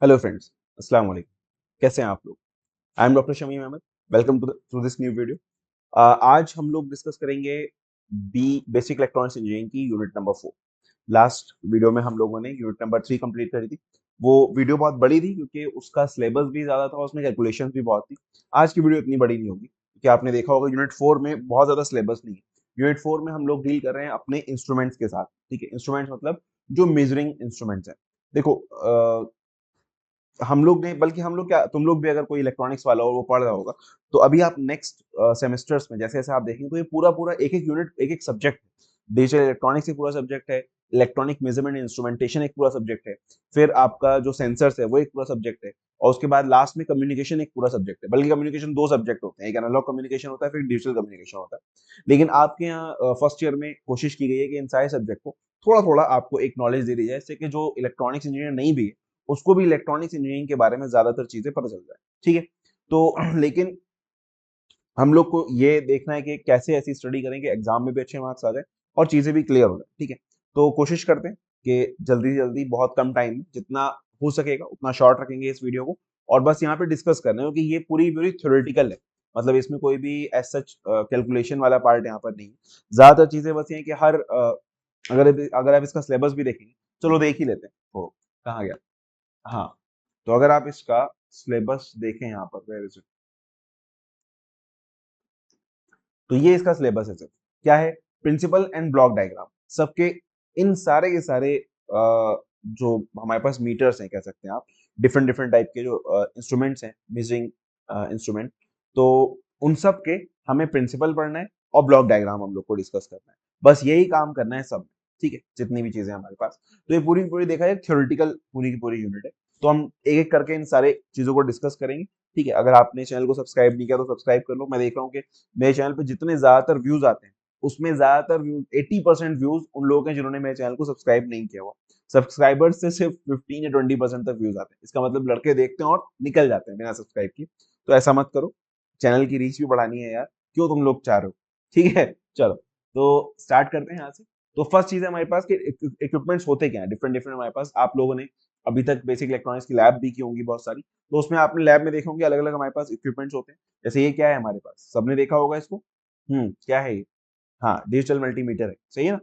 Hello friends, अस्सलाम वालेकुम। कैसे हैं आप लोग? I am doctor Shamim Ahmad. Welcome to this new video. आज हम लोग डिस्कस करेंगे बी बेसिक इलेक्ट्रॉनिक्स इंजीनियरिंग की यूनिट नंबर 4। लास्ट वीडियो में हम लोगों ने यूनिट नंबर 3 कंप्लीट करी थी। वो वीडियो बहुत बड़ी थी क्योंकि उसका सिलेबस भी ज्यादा था, उसमें कैलकुलेशंस भी बहुत थी। आज की वीडियो इतनी बड़ी नहीं होगी क्योंकि आपने देखा होगा यूनिट 4 में बहुत ज्यादा सिलेबस नहीं है। यूनिट 4 में हम लोग डील कर रहे हैं अपने इंस्ट्रूमेंट्स के साथ। ठीक है, इंस्ट्रूमेंट्स मतलब जो मेजरिंग इंस्ट्रूमेंट्स हैं। देखो, हम लोग ने, बल्कि हम लोग क्या, तुम लोग भी अगर कोई इलेक्ट्रॉनिक्स वाला हो वो पढ़ रहा होगा, तो अभी आप नेक्स्ट सेमेस्टर्स में जैसे जैसे आप देखेंगे तो ये पूरा पूरा एक एक यूनिट, एक एक सब्जेक्ट। डिजिटल इलेक्ट्रॉनिक्स एक पूरा सब्जेक्ट है, इलेक्ट्रॉनिक मेजरमेंट इंस्ट्रूमेंटेशन एक पूरा सब्जेक्ट है, फिर आपका जो सेंसर्स है वो एक पूरा सब्जेक्ट है, और उसके बाद लास्ट में कम्युनिकेशन एक पूरा सब्जेक्ट है। बल्कि कम्युनिकेशन दो सब्जेक्ट होते हैं, एक एनालॉग कम्युनिकेशन होता है, फिर डिजिटल कम्युनिकेशन होता है। लेकिन आपके यहाँ फर्स्ट ईयर में कोशिश की गई है कि इन सारे सब्जेक्ट को थोड़ा थोड़ा आपको एक नॉलेज दे दी जाए, जिससे कि जो इलेक्ट्रॉनिक्स इंजीनियर नहीं भी है उसको भी इलेक्ट्रॉनिक्स इंजीनियरिंग के बारे में ज्यादातर चीजें पता चल जाए। ठीक है, तो लेकिन हम लोग को ये देखना है कि कैसे ऐसी स्टडी करें कि एग्जाम में भी अच्छे मार्क्स आ जाए और चीजें भी क्लियर हो जाए। ठीक है, तो कोशिश करते हैं कि जल्दी जल्दी बहुत कम टाइम में जितना हो सकेगा उतना शॉर्ट रखेंगे इस वीडियो को। और बस यहाँ पे डिस्कस करना है क्योंकि ये पूरी पूरी थ्योरेटिकल है। मतलब इसमें कोई भी एज सच कैलकुलेशन वाला पार्ट यहाँ पर नहीं है। ज्यादातर चीजें बस ये है कि अगर आप इसका सिलेबस भी देखेंगे, चलो देख ही लेते हैं। तो कहाँ गया? हाँ, तो अगर आप इसका सिलेबस देखें यहाँ पर, where is it? तो ये इसका सिलेबस है सर। क्या है? प्रिंसिपल एंड ब्लॉक डायग्राम सबके, इन सारे के सारे जो हमारे पास मीटर्स हैं, कह सकते हैं आप, डिफरेंट डिफरेंट टाइप के जो इंस्ट्रूमेंट्स हैं, मेजरिंग इंस्ट्रूमेंट, तो उन सब के हमें प्रिंसिपल पढ़ना है और ब्लॉक डायग्राम हम लोग को डिस्कस करना है। बस यही काम करना है सब। ठीक है, जितनी भी चीजें हमारे पास, तो ये पूरी पूरी देखा जाए थ्योरेटिकल पूरी की पूरी यूनिट है। तो हम एक एक करके इन सारे चीजों को डिस्कस करेंगे। ठीक है, अगर आपने चैनल को सब्सक्राइब नहीं किया तो सब्सक्राइब कर लो। मैं देख रहा हूँ कि मेरे चैनल पे जितने ज्यादातर व्यूज आते हैं उसमें ज्यादातर व्यूज, 80% व्यूज उन लोगों के जिन्होंने मेरे चैनल को सब्सक्राइब नहीं किया हुआ। सब्सक्राइबर्स से सिर्फ 15 या 20% तक व्यूज आते हैं। इसका मतलब लड़के देखते हैं और निकल जाते हैं बिना सब्सक्राइब किए। तो ऐसा मत करो, चैनल की रीच भी बढ़ानी है यार, क्यों तुम लोग चाह रहे हो? ठीक है, चलो तो स्टार्ट करते हैं यहाँ से। तो फर्स्ट चीज है हमारे पास कि इक्विपमेंट्स होते क्या है, डिफरेंट डिफरेंट हमारे पास। आप लोगों ने अभी तक बेसिक इलेक्ट्रॉनिक्स की लैब भी की होंगी बहुत सारी, तो उसमें आपने लैब में देखे होंगे अलग अलग हमारे पास इक्विपमेंट्स होते हैं। जैसे ये क्या है हमारे पास, सबने देखा होगा इसको। क्या है ये? हाँ, डिजिटल मल्टीमीटर है, सही है ना?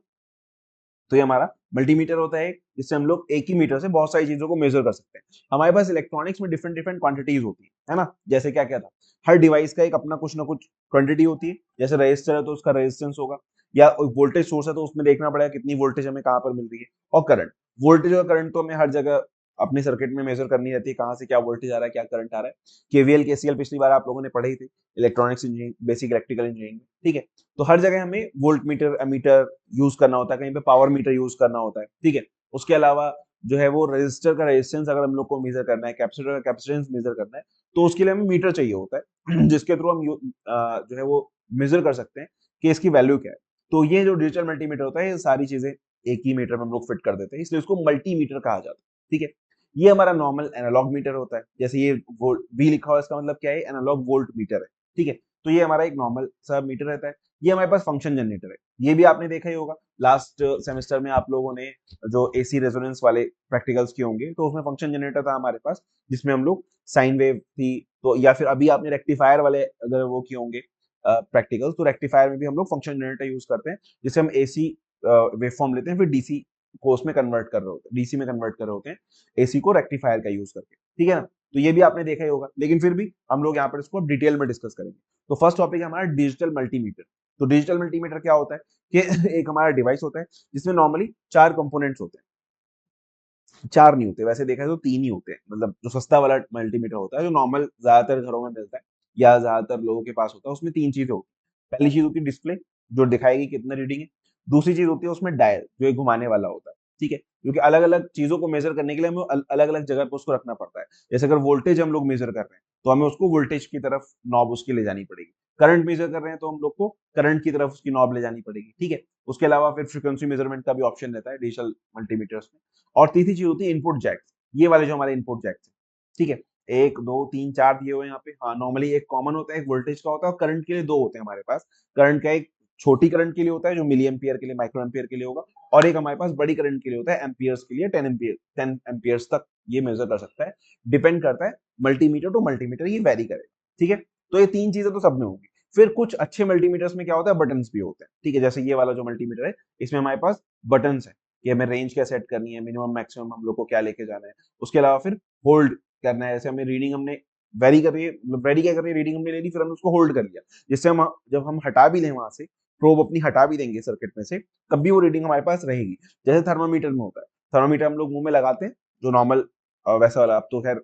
तो ये हमारा मल्टीमीटर होता है जिससे हम लोग एक ही मीटर से बहुत सारी चीजों को मेजर कर सकते हैं। हमारे पास इलेक्ट्रॉनिक्स में डिफरेंट डिफरेंट क्वांटिटीज होती है ना? जैसे क्या क्या था, हर डिवाइस का एक अपना कुछ ना कुछ क्वांटिटी होती है। जैसे रजिस्टर है तो उसका रेजिस्टेंस होगा, या वोल्टेज सोर्स है तो उसमें देखना पड़ेगा कितनी वोल्टेज हमें कहाँ पर मिल रही है। और करंट, वोल्टेज और करंट तो हमें हर जगह अपने सर्किट में मेजर करनी रहती है, कहाँ से क्या वोल्टेज आ रहा है, क्या करंट आ रहा है। केवीएल केसीएल पिछली बार आप लोगों ने पढ़े ही थे electronics engineering, basic electrical engineering में। ठीक है, तो हर जगह हमें वोल्ट मीटर, एमीटर यूज करना होता है, कहीं पे पावर मीटर यूज करना होता है। ठीक है, उसके अलावा जो है वो रजिस्टर का रेजिस्टेंस अगर हम लोग को मेजर करना है, कैपेसिटर का कैपेसिटेंस मेजर करना है, तो उसके लिए हमें मीटर चाहिए होता है जिसके थ्रू हम जो है वो मेजर कर सकते हैं कि इसकी वैल्यू क्या है। तो ये जो डिजिटल मल्टीमीटर होता है, ये सारी चीजें एक ही मीटर में हम लोग फिट कर देते हैं, इसलिए उसको मल्टीमीटर कहा जाता है। ठीक है, ये हमारा नॉर्मल एनालॉग मीटर होता है। जैसे ये वोल्ट वी लिखा हुआ है, इसका मतलब क्या है? एनालॉग वोल्ट मीटर है। ठीक है, तो ये हमारा एक नॉर्मल सा मीटर रहता है। ये हमारे पास फंक्शन जनरेटर है, ये भी आपने देखा ही होगा लास्ट सेमेस्टर में। आप लोगों ने जो एसी रेजोनेंस वाले प्रैक्टिकल्स किए होंगे तो उसमें फंक्शन जनरेटर था हमारे पास, जिसमें हम लोग साइन वेव थी, तो या फिर अभी आपने रेक्टिफायर वाले अगर वो किए होंगे प्रैक्टिकल्स, तो रेक्टिफायर में भी हम लोग फंक्शन जनरेटर यूज करते हैं, जिससे हम एसी वेव फॉर्म लेते हैं, फिर डीसी को उसमें कन्वर्ट कर रहे होते हैं, डीसी में कन्वर्ट कर रहे होते हैं एसी को रेक्टिफायर का यूज करके। ठीक है ना? तो ये भी आपने देखा ही होगा, लेकिन फिर भी हम लोग यहाँ पर इसको डिटेल में डिस्कस करेंगे। तो फर्स्ट टॉपिक है हमारा डिजिटल मल्टीमीटर। तो डिजिटल मल्टीमीटर क्या होता है कि एक हमारा डिवाइस होता है जिसमें नॉर्मली चार कंपोनेंट्स होते हैं। चार नहीं होते, वैसे देखा जाए तो तीन ही होते हैं। मतलब जो सस्ता वाला मल्टीमीटर होता है, जो नॉर्मल ज्यादातर घरों में मिलता है या ज्यादातर लोगों के पास होता है, उसमें तीन चीजें होती है। पहली चीज होती है डिस्प्ले, जो दिखाएगी कितना रीडिंग है। दूसरी चीज होती है उसमें डायल, जो एक घुमाने वाला होता है। ठीक है, क्योंकि अलग अलग चीजों को मेजर करने के लिए हमें अलग अलग जगह पर उसको रखना पड़ता है। जैसे अगर वोल्टेज हम लोग मेजर कर रहे हैं तो हमें उसको वोल्टेज की तरफ नॉब उसकी ले जानी पड़ेगी। करंट मेजर कर रहे हैं तो हम लोग को करंट की तरफ उसकी नॉब ले जानी पड़ेगी। ठीक है, उसके अलावा फिर फ्रीक्वेंसी मेजरमेंट का भी ऑप्शन रहता है डिजिटल मल्टीमीटर्स में। और तीसरी चीज होती है इनपुट जैक्स, ये वाले जो हमारे इनपुट जैक्स हैं। ठीक है, एक दो तीन चार दिए हुए हैं यहाँ पे। हाँ, नॉर्मली एक कॉमन होता है, एक वोल्टेज का होता है, और करंट के लिए दो होते हैं हमारे पास। करंट का एक छोटी करंट के लिए होता है जो मिली एम्पियर के लिए, माइक्रो एम्पियर के लिए होगा, और एक हमारे पास बड़ी करंट के लिए होता है एम्पियर्स के लिए, 10 एम्पियर्स तक ये मेजर कर सकता है। डिपेंड करता है मल्टीमीटर टू मल्टीमीटर, ये वेरी करेगा। ठीक है, तो ये तीन चीजें तो सब में होंगी। फिर कुछ अच्छे मल्टीमीटर्स में क्या होता है, बटन्स भी होते हैं। ठीक है, जैसे ये वाला जो मल्टीमीटर है, इसमें हमारे पास बटन्स है कि हमें रेंज क्या सेट करनी है, मिनिमम मैक्सिमम हम लोग को क्या लेके जाना है। उसके अलावा फिर होल्ड करना है, जैसे हमें रीडिंग हमने वेरी कर रही है, वेरी क्या कर रही है, रीडिंग हमने ले ली, फिर हमने उसको होल्ड कर लिया, जिससे हम जब हम हटा भी लें वहां से, प्रोब अपनी हटा भी देंगे सर्किट में से, तब भी वो रीडिंग हमारे पास रहेगी। जैसे थर्मामीटर में होता है, थर्मामीटर हम लोग मुंह में लगाते हैं जो नॉर्मल वैसा वाला, अब तो खैर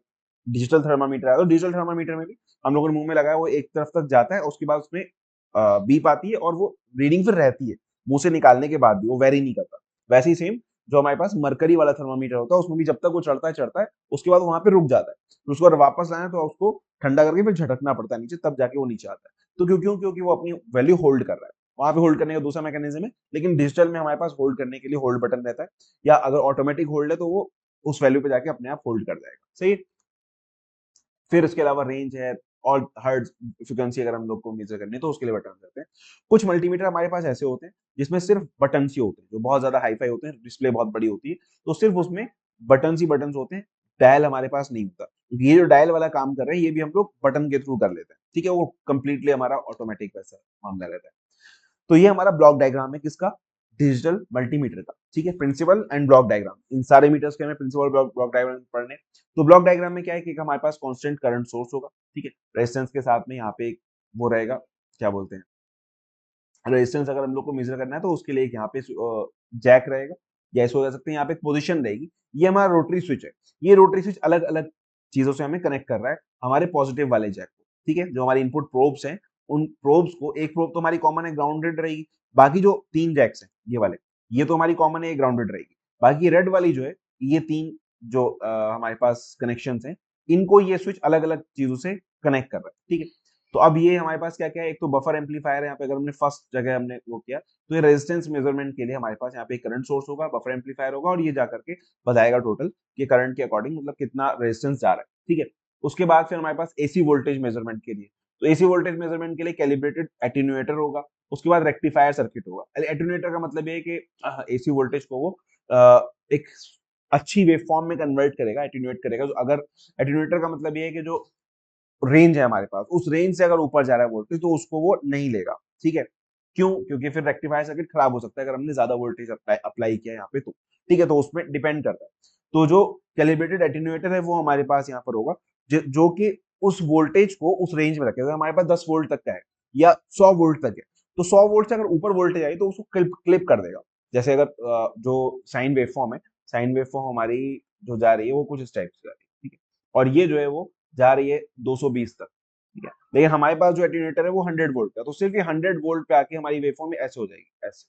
डिजिटल थर्मामीटर है, तो डिजिटल थर्मामीटर में भी हम लोगों ने मुंह में लगाया, वो एक तरफ तक जाता है, उसके बाद उसमें बीप आती है और वो रीडिंग फिर रहती है मुंह से निकालने के बाद भी, वो वेरी नहीं करता। वैसे ही सेम जो हमारे पास मरकरी वाला थर्मामीटर होता है, उसमें भी जब तक वो चढ़ता है उसके बाद वहां पे रुक जाता है, फिर उसको अगर वापस लाना है तो उसको ठंडा करके फिर झटकना पड़ता है नीचे, तब जाके वो नीचे आता है। तो क्योंकि वो अपनी वैल्यू होल्ड कर रहा है, वहां पे होल्ड करने का दूसरा मैकेनिज्म है। लेकिन डिजिटल में हमारे पास होल्ड करने के लिए होल्ड बटन रहता है, या अगर ऑटोमेटिक होल्ड है तो वो उस वैल्यू पे जाके अपने आप होल्ड कर जाएगा। सही है? फिर उसके अलावा रेंज है और हर्ट्ज फ्रीक्वेंसी अगर हम लोग को मेजर करनी है तो उसके लिए बटन रहते हैं। कुछ मल्टीमीटर हमारे पास ऐसे होते हैं जिसमें सिर्फ बटन ही होते हैं, जो बहुत ज्यादा हाईफाई होते हैं, डिस्प्ले बहुत बड़ी होती है, तो सिर्फ उसमें बटन ही बटन होते हैं, डायल हमारे पास नहीं होता। ये जो डायल वाला काम कर रहे हैं, ये भी हम लोग बटन के थ्रू कर लेते हैं। ठीक है, वो कंप्लीटली हमारा ऑटोमेटिक वैसा मामला रहता है। तो ये हमारा ब्लॉक डायग्राम है किसका, डिजिटल मल्टीमीटर का। ठीक है, प्रिंसिपल एंड ब्लॉक डायग्राम, इन सारे मीटर्स के हमें प्रिंसिपल ब्लॉक डायग्राम पढ़ने। तो ब्लॉक डायग्राम में क्या है कि हमारे पास कांस्टेंट करंट सोर्स होगा। ठीक है, रेजिस्टेंस के साथ में यहाँ पे एक वो रहेगा, क्या बोलते हैं, रेजिस्टेंस अगर हम लोग को मेजर करना है तो उसके लिए एक यहाँ पे जैक रहेगा, या ऐसे हो जा सकते हैं, यहाँ पे एक पोजीशन रहेगी। ये हमारा रोटरी स्विच है, ये रोटरी स्विच अलग अलग चीजों से हमें कनेक्ट कर रहा है हमारे पॉजिटिव वाले जैक को। ठीक है, जो हमारी इनपुट प्रोब्स हैं, उन प्रोब्स को, एक प्रोब तो हमारी कॉमन है, ग्राउंडेड रहेगी, बाकी जो तीन जैक्स हैं ये वाले, ये तो हमारी कॉमन है, ग्राउंडेड रहेगी। बाकी रेड वाली जो है, ये तीन जो हमारे पास कनेक्शन है, इनको ये स्विच अलग अलग चीजों से कनेक्ट कर रहा है। ठीक है, तो अब ये हमारे पास क्या क्या है, एक तो बफर एम्पलीफायर है, यहाँ पे अगर हमने फर्स्ट जगह हमने वो किया, तो ये रेजिस्टेंस मेजरमेंट के लिए हमारे पास यहाँ पे करंट सोर्स होगा, बफर एम्पलीफायर होगा, और ये जाकर के बताएगा टोटल कि करंट के अकॉर्डिंग मतलब कितना रेजिस्टेंस जा रहा है। ठीक है, उसके बाद फिर हमारे पास एसी वोल्टेज मेजरमेंट के लिए, तो एसी वोल्टेज मेजरमेंट के लिए कैलिब्रेटेड एटेन्यूएटर होगा, उसके बाद रेक्टिफायर सर्किट होगा। एटेन्यूएटर का मतलब ये है कि एसी वोल्टेज को वो एक अच्छी वेवफॉर्म में कन्वर्ट करेगा, एटेन्यूएट करेगा। तो अगर एटेन्यूएटर का मतलब ये है कि जो रेंज है हमारे पास, उस रेंज से अगर ऊपर जा रहा है वोल्टेज तो उसको वो नहीं लेगा। ठीक है, क्यों? क्योंकि फिर रेक्टिफायर सर्किट खराब हो सकता है अगर हमने ज्यादा वोल्टेज अप्लाई किया यहाँ पे तो। ठीक है, तो उसमें डिपेंड करता है। तो जो कैलिब्रेटेड एटेन्यूएटर है वो हमारे पास यहाँ पर होगा, जो कि उस वोल्टेज को उस रेंज में रखेगा। अगर हमारे पास 10 वोल्ट तक का है या 100 वोल्ट तक है, तो 100 वोल्ट से अगर ऊपर वोल्टेज आई तो उसको क्लिप कर देगा। जैसे अगर जो साइन वेवफॉर्म है, साइन वेवफॉर्म हमारी जो जा रही है वो कुछ इस टाइप से जा रही है। ठीक है, और ये जो है वो जा रही है 220 तक। ठीक है, लेकिन हमारे पास जो एटेन्यूएटर है वो 100 वोल्ट का, तो सिर्फ ये 100 वोल्ट पे आके हमारी वेवफॉर्म में ऐसे हो जाएगी, ऐसे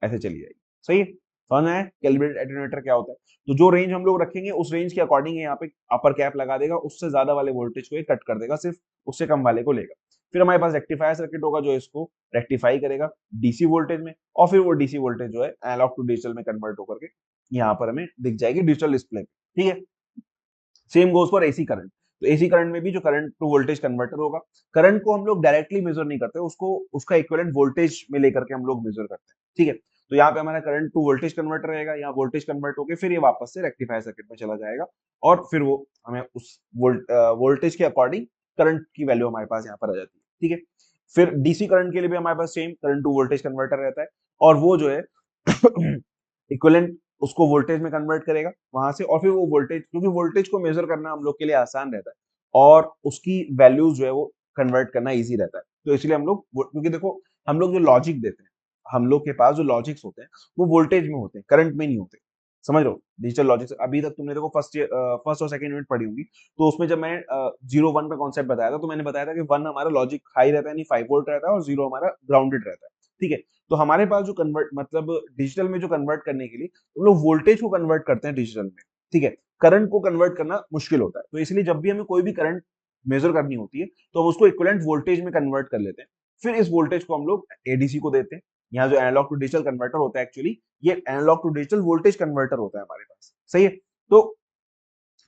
ऐसे चली जाएगी। सही है, समझ है कैलिब्रेटेड एटेन्यूएटर क्या होता है। तो जो रेंज हम लोग रखेंगे उस रेंज के अकॉर्डिंग यहाँ पे अपर कैप लगा देगा, उससे ज्यादा वाले वोल्टेज को ये कट कर देगा, सिर्फ उससे कम वाले को लेगा। फिर हमारे पास रेक्टिफायर सर्किट होगा जो इसको रेक्टिफाई करेगा डीसी वोल्टेज में, और फिर वो डीसी वोल्टेज जो है एनालॉग टू डिजिटल में कन्वर्ट होकर के यहाँ पर हमें दिख जाएगी डिजिटल डिस्प्ले में। ठीक है, same goes for AC current. तो एसी करंट में भी जो करंट टू वोल्टेज कन्वर्टर होगा, करंट को हम लोग डायरेक्टली मेजर नहीं करते, उसको उसका इक्विवेलेंट वोल्टेज में लेकर के हम लोग मेजर करते हैं। ठीक है, तो यहाँ पे हमारा करंट टू वोल्टेज कन्वर्टर रहेगा, यहाँ वोल्टेज कन्वर्ट होकर फिर ये वापस से रेक्टिफायर सर्किट में चला जाएगा, और फिर वो हमें उस वोल्टेज के अकॉर्डिंग करंट की वैल्यू हमारे पास यहाँ पर आ जाती है। ठीक है, फिर डीसी करंट के लिए भी हमारे पास same current to voltage converter रहता है, और वो जो है इक्विवेलेंट उसको वोल्टेज में कन्वर्ट करेगा वहां से, और फिर वो वोल्टेज, क्योंकि वोल्टेज को मेजर करना हम लोग के लिए आसान रहता है और उसकी वैल्यूज जो है वो कन्वर्ट करना इजी रहता है, तो इसलिए हम लोग, क्योंकि देखो हम लोग जो लॉजिक देते हैं, हम लोग के पास जो लॉजिक्स होते हैं वो वोल्टेज में होते हैं, करंट में नहीं होते। समझ रहे हो, डिजिटल लॉजिक अभी तक तुमने देखो फर्स्ट और सेकंड यूनिट पढ़ी होंगी, तो उसमें जब मैं 0 1 का कॉन्सेप्ट बताया था तो मैंने बताया था कि 1 हमारा लॉजिक हाई रहता है, यानी 5 वोल्ट रहता है, और 0 हमारा ग्राउंडेड रहता है। ठीक है, तो हमारे पास जो कन्वर्ट मतलब डिजिटल में जो कन्वर्ट करने के लिए हम लोग वोल्टेज को कन्वर्ट करते हैं डिजिटल में। ठीक है, करंट को कन्वर्ट करना मुश्किल होता है, तो इसलिए जब भी हमें कोई भी करंट मेजर करनी होती है तो हम उसको इक्विवेलेंट वोल्टेज में कन्वर्ट कर लेते हैं, फिर इस वोल्टेज को हम लोग एडीसी को देते हैं। यहाँ जो एनालॉग टू डिजिटल कन्वर्टर होता है, एक्चुअली ये analog to digital voltage converter होता है हमारे पास। सही है, तो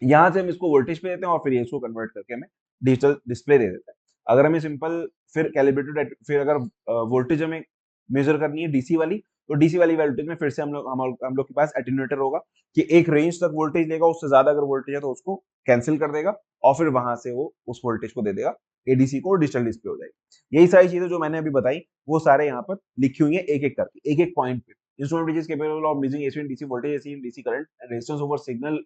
यहाँ से हम इसको वोल्टेज पे देते हैं और फिर ये इसको कन्वर्ट करके हमें डिजिटल डिस्प्ले दे देता है। अगर हमें सिंपल फिर कैलिब्रेटेड, फिर अगर वोल्टेज हमें मेजर करनी है डीसी वाली, तो डीसी वाली वोल्टेज में फिर से हम लोग के पास एटेन्यूएटर होगा कि एक रेंज तक वोल्टेज लेगा, उससे ज्यादा अगर वोल्टेज है तो उसको कैंसिल कर देगा और फिर वहां से वो उस वोल्टेज को दे देगा एडीसी को, डिजिटल डिस्प्ले हो जाएगी। यही सारी चीजें जो मैंने अभी बताई वो सारे यहाँ पर लिखी हुई है एक एक करके, एक एक पॉइंट पे। Instrument which is capable of measuring AC and DC voltage, AC and DC current and resistance over signal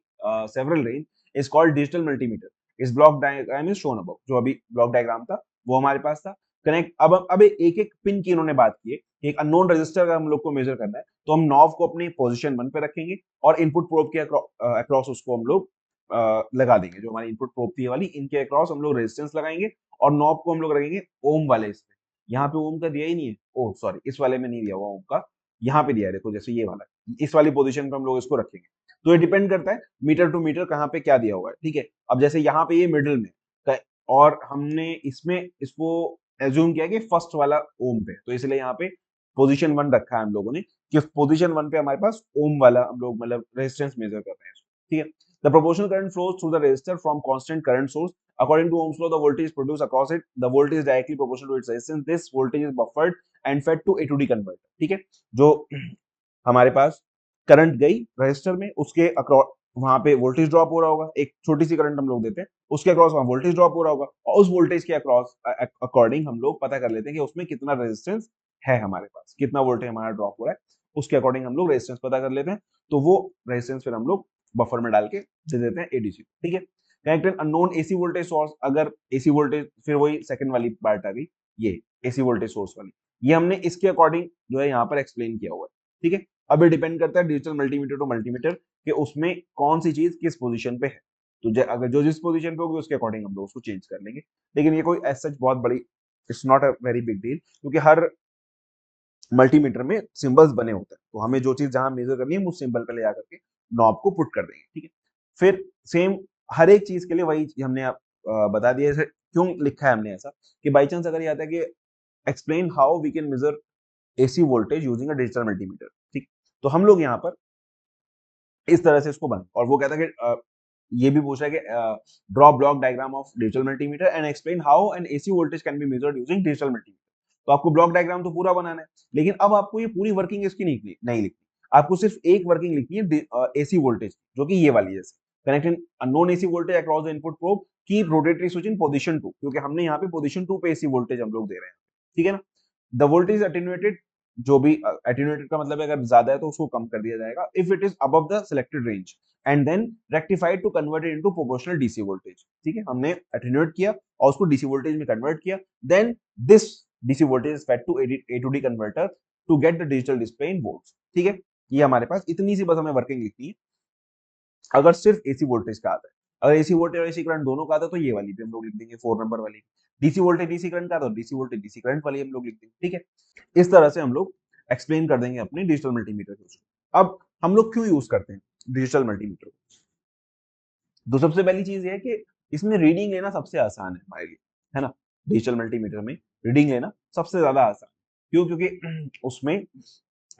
several range is called digital multimeter. इस block diagram is shown above, जो अभी ब्लॉक डायग्राम था वो हमारे पास था। Connect अब एक एक पिन की इन्होंने बात की है कि एक अननोन रेजिस्टर अगर हम लोग को मेजर करना है तो हम नॉब को अपनी पोजीशन 1 पे रखेंगे और इनपुट प्रोब के अक्रॉस उसको हम लोग लगा देंगे। जो हमारी इनपुट प्रोब थी वाली, इनके अक्रॉस हम लोग रेजिस्टेंस लगाएंगे और नॉब को हम लोग रखेंगे ओम वाले इस पे। यहाँ पे ओम का दिया ही नहीं है, ओह सॉरी, इस वाले में नहीं दिया हुआ ओम का, यहाँ पे दिया है देखो, जैसे ये वाला, इस वाली पोजीशन पे हम लोग इसको रखेंगे। तो ये डिपेंड करता है मीटर टू मीटर कहाँ पे क्या दिया हुआ है, ठीक है। अब जैसे यहाँ पे ये मिडिल में और हमने इसमें इसको एज्यूम किया कि फर्स्ट वाला ओम पे, तो इसलिए यहाँ पे पोजीशन 1 रखा है हम लोगों ने कि पोजीशन 1 पे हमारे पास ओम वाला हम लोग मतलब रेजिस्टेंस मेजर कर रहे हैं, ठीक है। The proportional current flows through the resistor from constant current source according to Ohm's law. The voltage produced across it, the voltage is directly proportional to its resistance. This voltage is buffered and fed to A to D converter, ठीक है। जो हमारे पास current गई register में, उसके across वहां पे voltage drop हो रहा होगा, एक छोटी सी करंट हम लोग देते हैं, उसके अक्रॉस वहां वोल्टेज ड्रॉप हो रहा होगा और उस वोल्टेज के अक्रॉस अकॉर्डिंग हम लोग पता कर लेते हैं कि उसमें कितना रेजिस्टेंस है, हमारे पास कितना वोल्टेज हमारा ड्रॉप हो रहा है, उसके अकॉर्डिंग हम लोग रेजिस्टेंस पता कर लेते हैं। तो वो रेजिस्टेंस फिर हम लोग बफर में डाल के दे देते हैं एडीसी, ठीक है। Connected unknown AC voltage source, अगर एसी वोल्टेज, फिर वही सेकंड वाली पार्ट आ गई, ये एसी वोल्टेज सोर्स वाली, ये हमने इसके अकॉर्डिंग जो है यहाँ पर एक्सप्लेन किया हुआ है, ठीक है। अब ये डिपेंड करता है डिजिटल मल्टीमीटर टू मल्टीमीटर कि उसमें कौन सी चीज किस पोजीशन पे है, तो अगर जो जिस पोजीशन पे होगी उसके अकॉर्डिंग हम लोग उसको चेंज कर लेंगे। लेकिन ये कोई एज सच बहुत बड़ी, it's not a very big deal, क्योंकि हर मल्टीमीटर में सिंबल्स बने होते हैं, तो हमें जो चीज जहां मेजर करनी है उस सिंबल पे ले जाकर के नॉब को पुट कर देंगे, ठीक है। फिर सेम हर एक चीज के लिए वही हमने बता दिया है, क्यों लिखा है हमने ऐसा कि बाई चांस अगर ये आता है कि explain how we can measure AC voltage using a digital multimeter, ठीक, तो हम लोग यहाँ पर इस तरह से इसको बना, और वो कहता है कि ये भी पूछा है कि draw block diagram of digital multimeter and explain how an AC voltage can be measured using digital multimeter. तो आपको ब्लॉक डायग्राम तो पूरा बनाना है, लेकिन अब आपको ये पूरी वर्किंग इसकी नहीं लिखनी, आपको सिर्फ एक वर्किंग लिखनी है एसी वोल्टेज, जो कि ये वाली है, connecting unknown AC voltage across the input probe, keep rotary switch in position 2, क्योंकि हमने यहाँ पे पोजीशन 2 पे एसी वोल्टेज हम लोग दे रहे हैं, ठीक है ना। द वोल्टेज अटेन्यूएटेड, जो भी अटेन्यूएटेड का मतलब है अगर ज्यादा है तो उसको कम कर दिया जाएगा, if it is above the selected range and then rectified to convert it into proportional DC voltage, ठीक है। हमने अटेन्यूएट किया और उसको डीसी वोल्टेज में कन्वर्ट किया, then this DC voltage is fed to A to D converter to get the digital display in volts, ठीक है। ये हमारे पास इतनी सी बस हमें वर्किंग लिखनी है अगर सिर्फ एसी वोल्टेज का आता है। अगर एसी वोल्टेज और एसी करंट दोनों का आता है तो ये वाली भी हम लोग लिख देंगे 4 नंबर वाली। डीसी वोल्टेज डीसी करंट का आता है, डीसी वोल्टेज डीसी करंट वाली हम लोग लिख देंगे, ठीक है। इस तरह से हम लोग एक्सप्लेन कर देंगे अपने डिजिटल मल्टीमीटर को। अब हम लोग क्यों यूज करते हैं डिजिटल मल्टीमीटर को? तो सबसे पहली चीज ये है कि इसमें रीडिंग लेना सबसे आसान है हमारे लिए, है ना। डिजिटल मल्टीमीटर में रीडिंग लेना सबसे ज्यादा आसान, क्यों? क्योंकि उसमें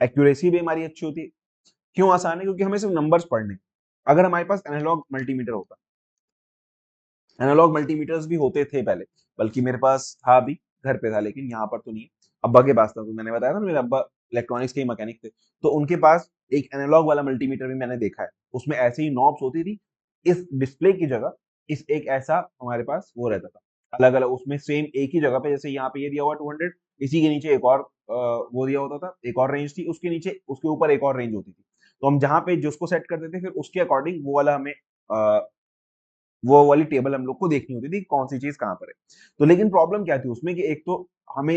एक्यूरेसी भी हमारी अच्छी होती है। क्यों आसान है? क्योंकि हमें सिर्फ नंबर्स पढ़ने। अगर हमारे पास एनालॉग मल्टीमीटर होता, एनालॉग मल्टीमीटर्स भी होते थे पहले, बल्कि मेरे पास था भी, घर पे था, लेकिन यहाँ पर तो नहीं है। अब्बा के पास था, तो मैंने बताया था ना मेरे अब्बा इलेक्ट्रॉनिक्स के ही मैकेनिक थे, तो उनके पास एक एनालॉग वाला मल्टीमीटर भी मैंने देखा है। उसमें ऐसे ही नॉब्स होती थी, इस डिस्प्ले की जगह इस एक ऐसा हमारे पास वो रहता था, अलग अलग उसमें सेम एक ही जगह पे, जैसे यहाँ पे ये दिया हुआ 200, इसी के नीचे एक और वो दिया होता था, एक और रेंज थी, उसके नीचे उसके ऊपर एक और रेंज होती थी। तो हम जहाँ पे जिसको सेट करते थे, फिर उसके अकॉर्डिंग वो वाला हमें वो वाली टेबल हम लोग को देखनी होती थी कौन सी चीज कहाँ पर है। तो लेकिन प्रॉब्लम क्या थी उसमें कि एक तो हमें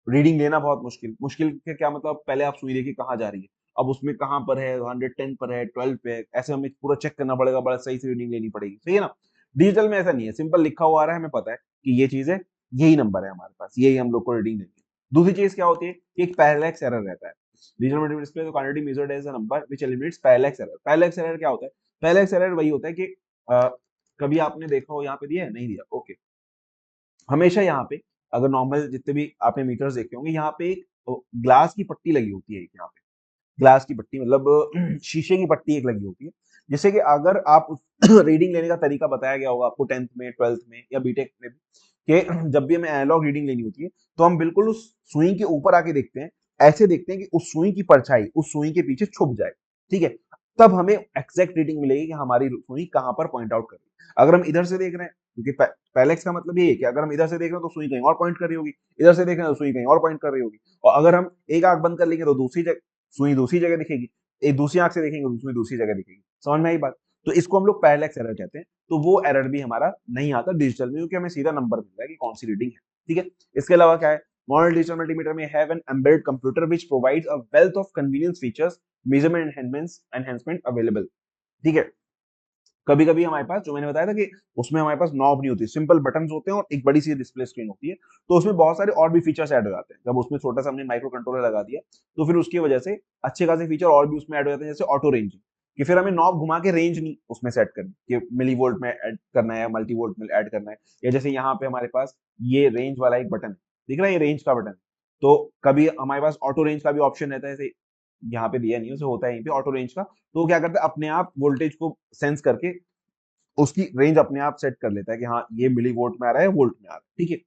रीडिंग लेना बहुत मुश्किल, मुश्किल के क्या मतलब, पहले आप सुई देखिए कहाँ जा रही है, अब उसमें कहाँ पर है, 110 पर है, 12 पे है, ऐसे हमें पूरा चेक करना पड़ेगा, बड़ा सही से रीडिंग लेनी पड़ेगी, सही है ना। डिजिटल में ऐसा नहीं है, सिंपल लिखा हुआ आ रहा है, हमें पता है कि ये चीज है, यही नंबर है हमारे पास, यही हम लोग को रीडिंग लेनी है। दूसरी चीज क्या होती है कि एक पैरेलैक्स एरर रहता है डिजिटल मल्टीमीटर डिस्प्ले, तो quantity measured as a number which eliminates parallax error. Parallax error क्या होता है? पैरेलैक्स एरर वही होता है कि कभी आपने देखा हो, यहाँ पे दिया है, नहीं दिया, ओके। हमेशा यहाँ पे अगर नॉर्मल जितने भी आपने मीटर्स देखे होंगे, यहाँ पे एक ग्लास की पट्टी लगी होती है, एक यहाँ पे ग्लास की पट्टी मतलब शीशे की पट्टी एक लगी होती है, जिससे कि अगर आप रीडिंग लेने का तरीका बताया गया होगा आपको 10th में, 12th में या बीटेक में भी, कि जब भी हमें एनालॉग रीडिंग लेनी होती है तो हम बिल्कुल उस सुई के ऊपर आके देखते हैं ऐसे देखते हैं कि उस सुई की परछाई उस सुई के पीछे छुप जाए, ठीक है? तब हमें एग्जैक्ट रीडिंग मिलेगी कि हमारी सुई कहाँ पर पॉइंट आउट कर रही है। अगर हम इधर से देख रहे हैं, क्योंकि पैरेलैक्स का मतलब ये है कि अगर हम इधर से देख रहे हैं तो सुई कहीं और पॉइंट कर रही होगी, इधर से देख रहे हैं तो सुई कहीं और पॉइंट कर रही होगी। और अगर हम एक आंख बंद कर लेंगे तो दूसरी जगह सुई दूसरी जगह दिखेगी, एक दूसरी आंख से देखेंगे तो सुई दूसरी जगह दिखेगी। समझ में आई बात? तो इसको हम लोग पैरेलैक्स एरर कहते हैं। तो वो एरर भी हमारा नहीं आता डिजिटल में, क्योंकि हमें सीधा नंबर मिल रहा है कि कौन सी रीडिंग है, ठीक है? इसके अलावा क्या है, modern digital multimeter may have an embedded computer which provides a wealth of convenience features, measurement enhancement available, ठीक है? कभी कभी हमारे पास, जो मैंने बताया था कि उसमें हमारे पास नॉब नहीं होती, सिंपल बटन्स होते हैं और एक बड़ी सी डिस्प्ले स्क्रीन होती है, तो उसमें बहुत सारे और भी फीचर्स ऐड हो जाते हैं। जब उसमें छोटा सा हमने माइक्रो कंट्रोलर लगा दिया तो फिर उसकी वजह से अच्छे खासे फीचर और भी उसमें ऐड हो जाते हैं, जैसे ऑटो रेंजिंग, कि फिर हमें नॉब घुमा के रेंज नहीं उसमें सेट करनी कि मिली वोल्ट में ऐड करना है या मल्टी वोल्ट में ऐड करना है। या जैसे यहाँ पे हमारे पास ये रेंज वाला एक बटन है, दिख रहा है, ये रेंज का बटन है। तो कभी हमारे पास ऑटो रेंज का भी ऑप्शन रहता है, जैसे यहाँ पे दिया नहीं है, उसे होता है यहीं पे ऑटो रेंज का। तो वो क्या करता है, अपने आप वोल्टेज को सेंस करके उसकी रेंज अपने आप सेट कर लेता है कि हाँ ये मिली वोल्ट में आ रहा है, वोल्ट में आ रहा है, ठीक है?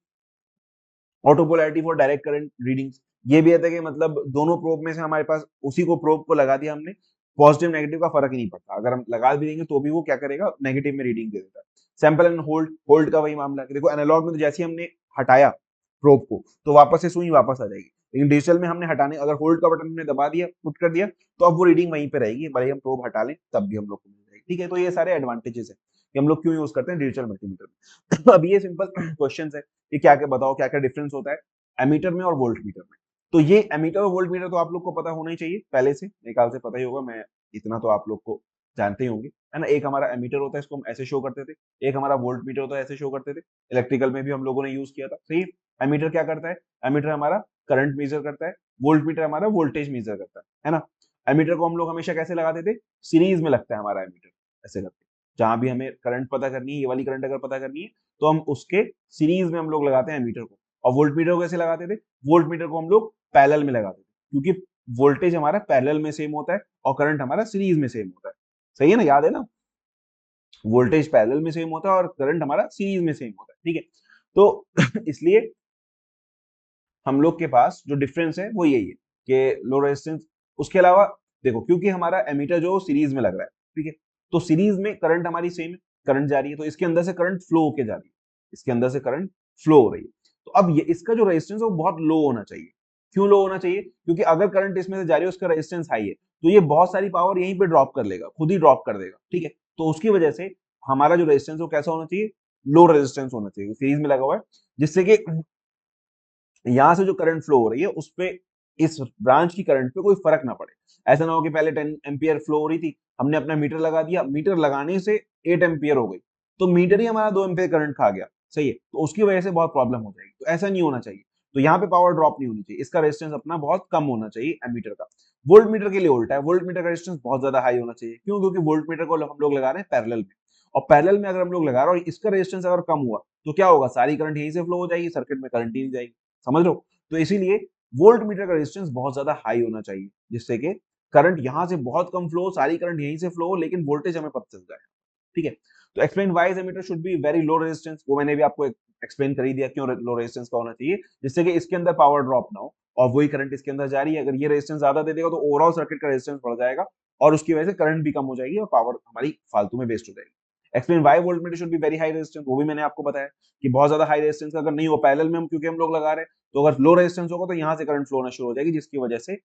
Auto polarity for direct current readings, ये भी है कि मतलब दोनों प्रोब में से हमारे पास उसी को प्रोब को लगा दिया हमने, पॉजिटिव नेगेटिव का फर्क ही नहीं पड़ता, अगर हम लगा भी देंगे तो भी वो क्या करेगा, नेगेटिव में रीडिंग दे देता है। सैंपल एंड होल्ड, होल्ड का वही मामला है, देखो एनालॉग में तो जैसे ही हमने हटाया प्रोब को तो वापस से सुई वापस आ जाएगी, लेकिन डिजिटल में हमने हटाने, अगर होल्ड का बटन हमने दबा दिया, पुट कर दिया, तो अब वो रीडिंग वहीं पे रहेगी, भले हम प्रोब हटा लें तब भी हम लोग को मिल जाएगी, ठीक है? तो ये सारे एडवांटेजेस है कि हम लोग क्यों यूज करते हैं डिजिटल मल्टीमीटर में। अब ये सिंपल क्वेश्चन है कि क्या क्या बताओ, क्या क्या डिफरेंस होता है एमीटर में और वोल्ट मीटर में। तो ये एमीटर और वोल्ट मीटर तो आप लोग को पता होना ही चाहिए पहले से, मेरे ख्याल से पता ही होगा, मैं इतना तो आप लोग को जानते ही होंगे, है ना? एक हमारा एमीटर होता है, इसको हम ऐसे शो करते थे, एक हमारा वोल्ट मीटर होता है, ऐसे शो करते थे, इलेक्ट्रिकल में भी हम लोगों ने यूज किया था, सही? एमीटर क्या करता है, एमीटर हमारा करंट मेजर करता है, वोल्ट मीटर हमारा वोल्टेज मेजर करता है ना? एमीटर को हम लोग हमेशा कैसे लगाते थे, सीरीज में लगता है हमारा एमीटर, ऐसे करके, जहां भी हमें करंट पता करनी है, ये वाली करंट अगर पता करनी है तो हम उसके सीरीज में हम लोग लगाते हैं एमीटर को। और वोल्ट मीटर को कैसे लगाते थे, वोल्ट मीटर को हम लोग पैरेलल में लगाते थे, क्योंकि वोल्टेज हमारा पैरेलल में सेम होता है और करंट हमारा सीरीज में सेम होता है, सही है ना? याद है ना? वोल्टेज पैरेलल में सेम होता है और करंट हमारा सीरीज में सेम होता है, ठीक है? तो इसलिए हम लोग के पास जो डिफरेंस है वो यही है कि लो रेजिस्टेंस। उसके अलावा देखो, क्योंकि हमारा एमीटर जो सीरीज में लग रहा है, ठीक है, तो सीरीज में करंट हमारी सेम है, करंट जा रही है, तो इसके अंदर से करंट फ्लो होके जा रही है, इसके अंदर से करंट फ्लो हो रही है। तो अब ये इसका जो रेजिस्टेंस है वो बहुत लो होना चाहिए। क्यों लो होना चाहिए? क्योंकि अगर करंट इसमें से जा रही है, उसका रेजिस्टेंस हाई है, तो ये बहुत सारी पावर यहीं पे ड्रॉप कर लेगा, खुद ही ड्रॉप कर देगा, ठीक है? तो उसकी वजह से हमारा जो रेजिस्टेंस है वो कैसा होना चाहिए, लो रेजिस्टेंस होना चाहिए, सीरीज में लगा हुआ है, जिससे कि यहां से जो करंट फ्लो हो रही है उस पे, इस ब्रांच की करंट पे कोई फर्क ना पड़े। ऐसा ना हो कि पहले 10 एम्पियर फ्लो हो रही थी, हमने अपना मीटर लगा दिया, मीटर लगाने से 8 एम्पियर हो गई, तो मीटर ही हमारा 2 एम्पियर करंट खा गया, सही है? तो उसकी वजह से बहुत प्रॉब्लम हो जाएगी, तो ऐसा नहीं होना चाहिए। तो यहाँ पे पावर ड्रॉप नहीं होनी चाहिए, इसका रेजिस्टेंस अपना बहुत कम होना चाहिए एमीटर का। वोल्ट मीटर के लिए उल्टा है, वोल्ट मीटर का रेजिस्टेंस बहुत ज्यादा हाई होना चाहिए। क्यों? क्योंकि वोल्ट मीटर को हम लोग लगा रहे हैं पैरेलल में, और पैरेलल में अगर हम लोग लगा रहे हैं और इसका रेजिस्टेंस अगर कम हुआ तो क्या होगा, सारी करंट यहीं से फ्लो हो जाएगी, सर्किट में करंट ही नहीं जाएगी, समझ लो। तो इसीलिए वोल्ट मीटर का रेजिस्टेंस बहुत ज्यादा हाई होना चाहिए, जिससे कि करंट यहां से बहुत कम फ्लो, सारी करंट यहीं से फ्लो हो, लेकिन वोल्टेज हमें पता चल जाए, ठीक है? तो explain why ammeter should be very low resistance, वो मैंने भी आपको एक्सप्लेन कर ही दिया क्यों लो रेजिस्टेंस का होना चाहिए, जिससे कि इसके अंदर पावर ड्रॉप ना हो और वही करंट इसके अंदर जा रही है, अगर ये रेजिस्टेंस ज्यादा दे देगा तो ओवरऑल सर्किट का रेजिस्टेंस बढ़ जाएगा और उसकी वजह से करंट भी कम हो जाएगी और पावर हमारी फालतू में वेस्ट हो जाएगी। Explain why volt meter should be very high resistance, वो भी मैंने आपको बताया कि बहुत ज्यादा हाई रेजिस्टेंस अगर नहीं हो, पैरेलल में हम क्योंकि हम लोग लगा रहे हैं, तो अगर लो रेजिस्टेंस होगा तो यहाँ से करंट फ्लो होना शुरू हो जाएगी, जिसकी वजह से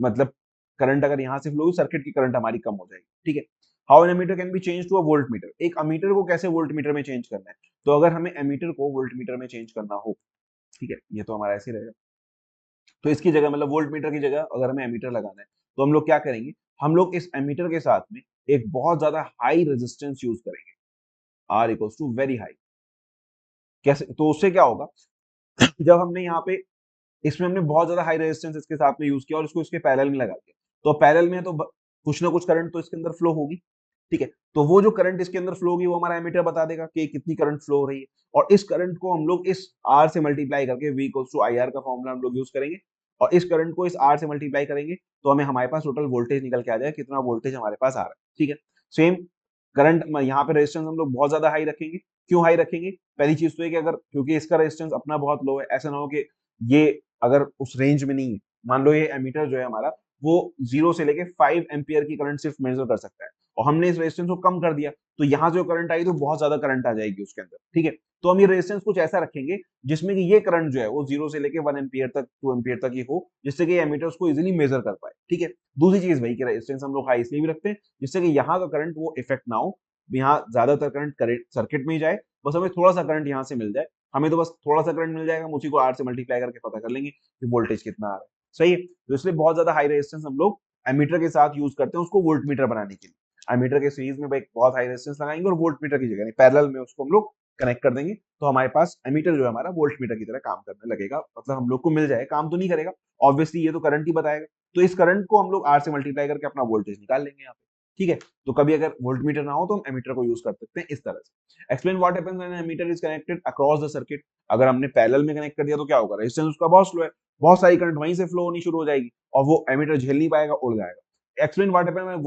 मतलब करंट अगर यहाँ से फ्लो होगी, सर्किट की करंट हमारी कम हो जाएगी, ठीक है? How an ammeter can be change to a voltmeter, एक अमीटर को कैसे वोल्ट मीटर में चेंज करना है? तो अगर हमें एमीटर को वोल्ट मीटर में चेंज करना हो, ठीक है, ये तो हमारा ऐसे ही रहेगा, तो इसकी जगह मतलब वोल्ट मीटर की जगह अगर हमें एमीटर लगाना है तो हम लोग क्या करेंगे, हम लोग इस एमीटर के साथ में एक बहुत ज्यादा हाई रेजिस्टेंस यूज करेंगे, R equals to very high. कैसे? तो उससे क्या होगा, जब हमने यहाँ पे इसमें हमने बहुत ज्यादा हाई रेजिस्टेंस इसके साथ में यूज किया और इसको इसके पैरेलल में लगा दिया, तो पैरेलल में है तो कुछ ना कुछ करंट तो इसके अंदर फ्लो होगी, ठीक है? तो वो जो करंट इसके अंदर फ्लो होगी वो हमारा एमीटर बता देगा कि कितनी करंट फ्लो हो रही है, और इस करंट को हम लोग इस आर से मल्टीप्लाई करके V equals to I R का फॉर्मूला हम लोग यूज करेंगे, और इस करंट को इस आर से मल्टीप्लाई करेंगे तो हमें हमारे पास टोटल वोल्टेज निकल के आ जाएगा, कितना वोल्टेज हमारे पास आ रहा है, ठीक है? सेम करंट यहाँ पे रेजिस्टेंस हम लोग बहुत ज्यादा हाई रखेंगे। क्यों हाई रखेंगे? पहली चीज तो है कि अगर, क्योंकि इसका रेजिस्टेंस अपना बहुत लो है, ऐसा ना हो कि ये अगर उस रेंज में नहीं है मान लो ये एमीटर जो है हमारा वो 0 से लेके 5 एम्पियर की करंट सिर्फ मेजर कर सकता है, और हमने इस रेजिस्टेंस को कम कर दिया, तो यहाँ जो करंट आई तो बहुत ज्यादा करंट आ जाएगी उसके अंदर, ठीक है। तो हम ये रेजिस्टेंस कुछ ऐसा रखेंगे जिसमें कि ये करंट जो है वो 0 से लेके 1 एम्पियर तक, 2 एम्पियर तक ये हो, जिससे कि एमीटर उसको इजीली मेजर कर पाए, ठीक है। दूसरी चीज भाई कि रेजिस्टेंस हम लोग हाई इसलिए भी रखते हैं जिससे कि यहाँ का करंट वो इफेक्ट ना हो, यहाँ ज्यादातर करंट सर्किट में ही जाए, बस हमें थोड़ा सा करंट यहाँ से मिल जाए, हमें तो बस थोड़ा सा करंट मिल जाएगा, हम उसी को R से मल्टीप्लाई करके पता कर लेंगे कि वोल्टेज कितना आ रहा है, सही है। तो इसलिए बहुत ज्यादा हाई रेजिस्टेंस हम लोग एमीटर के साथ यूज करते हैं उसको वोल्ट मीटर बनाने के लिए। एमीटर के सीरीज में भाई बहुत हाई रेजिस्टेंस लगाएंगे और वोल्ट मीटर की जगह नहीं, पैरेलल में उसको हम लोग कनेक्ट कर देंगे, तो हमारे पास एमीटर जो है हमारा वोल्ट मीटर की तरह काम करने लगेगा, मतलब हम लोग को मिल जाए, काम तो नहीं करेगा ऑब्वियसली, ये तो करंट ही बताएगा, तो इस करंट को हम लोग R से मल्टीप्लाई करके अपना वोल्टेज निकाल लेंगे यहाँ पे, ठीक है। तो कभी अगर वोल्ट मीटर ना हो तो हम एमीटर को यूज कर सकते हैं इस तरह से। Explain what happens when ammeter is connected across the circuit. अगर हमने पैरेलल में कनेक्ट कर दिया तो क्या होगा, रेजिस्टेंस उसका बहुत स्लो है, बहुत सारी करंट वहीं से फ्लो होनी शुरू हो जाएगी और वो एमीटर झेल नहीं पाएगा, उड़ जाएगा। Explain what happens when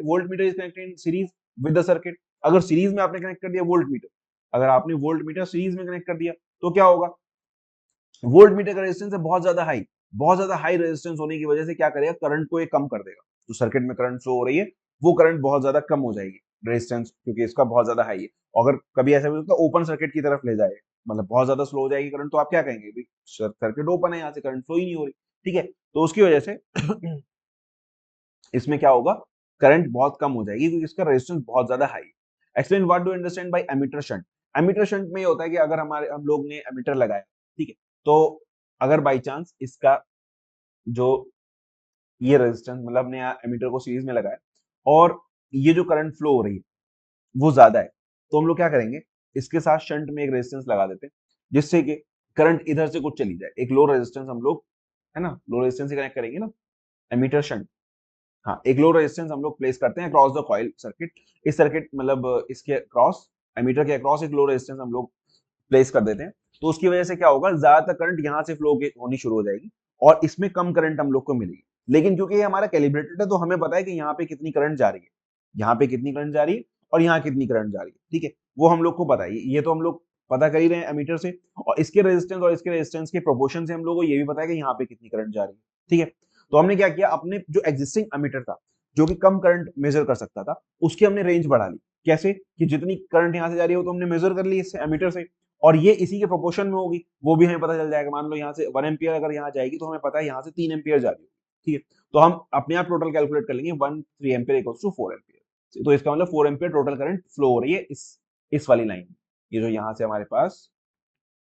volt meter is connected in series with the circuit. अगर सीरीज में आपने कनेक्ट कर दिया वोल्ट मीटर, अगर आपने वोल्ट मीटर सीरीज में कनेक्ट कर दिया तो क्या होगा, वोल्ट मीटर का रेजिस्टेंस है बहुत ज्यादा हाई रेजिस्टेंस होने की वजह से क्या करेगा, करंट को ये कम कर देगा, जो सर्किट में करंट फ्लो हो रही है वो करंट बहुत ज्यादा कम हो जाएगी, रेजिस्टेंस क्योंकि इसका बहुत ज्यादा हाई है। अगर कभी ऐसा भी होता है ओपन सर्किट की तरफ ले जाए, मतलब बहुत ज्यादा स्लो हो जाएगी करंट, तो आप क्या कहेंगे, सर्किट ओपन है, यहाँ से करंट फ्लो ही नहीं हो रही, ठीक है। तो उसकी वजह से इसमें क्या होगा, करंट बहुत कम हो जाएगी क्योंकि इसका रेजिस्टेंस बहुत ज्यादा हाई है। Explain what do understand by ammeter shunt. Ammeter shunt में ये होता है कि अगर हम लोग ने एमीटर लगाया, ठीक है, तो अगर बाई चांस इसका जो ये रेजिस्टेंस, मतलब हमने यहाँ एमीटर को सीरीज में लगाया और ये जो करंट फ्लो हो रही है वो ज्यादा है, तो हम लोग क्या करेंगे, इसके साथ शंट में एक रेजिस्टेंस लगा देते हैं जिससे कि करंट इधर से कुछ चली जाए, एक लो रेजिस्टेंस हम लोग, है ना, लो रेजिस्टेंस से कनेक्ट करेंगे ना, एमीटर शंट, हाँ, एक लो रेजिस्टेंस हम लोग प्लेस करते हैं अक्रॉस द कॉइल सर्किट, इस सर्किट मतलब इसके क्रॉस, एमीटर के अक्रॉस एक लो रेजिस्टेंस हम लोग प्लेस कर देते हैं, तो उसकी वजह से क्या होगा, ज्यादातर करंट यहाँ से फ्लो होनी शुरू हो जाएगी और इसमें कम करंट हम लोग को मिलेगी। लेकिन क्योंकि ये हमारा कैलिब्रेटेड है तो हमें पता है कि यहाँ पे कितनी करंट जा रही है, यहाँ पे कितनी करंट जा रही है और यहाँ कितनी करंट जा रही है, ठीक है, वो हम लोग को पता है, ये तो हम लोग पता कर ही रहे हैं एमीटर से, और इसके रेजिस्टेंस और इसके रेजिस्टेंस के प्रोपोर्शन से हम लोग को ये भी पता है कि यहाँ पे कितनी करंट जा रही है, ठीक है। तो हमने क्या किया, अपने जो एग्जिस्टिंग एमीटर था जो कि कम करंट मेजर कर सकता था, उसकी हमने रेंज बढ़ा ली, कैसे कि जितनी करंट यहाँ से जा रही है वो तो हमने मेजर कर ली इससे एमीटर से, और ये इसी के प्रोपोर्शन में होगी, वो भी हमें पता चल जाएगा। मान लो यहाँ से 1 एम्पियर अगर यहाँ जाएगी तो हमें पता है यहाँ से 3 एम्पियर जा रही है, ठीक है। तो हम अपने आप टोटल कैलकुलेट कर लेंगे 1 3 एम्पियर इक्वल्स टू 4 एम्पियर, तो इसका मतलब 4 एम्पियर टोटल करंट फ्लो हो रही है इस वाली लाइन, ये जो यहाँ से हमारे पास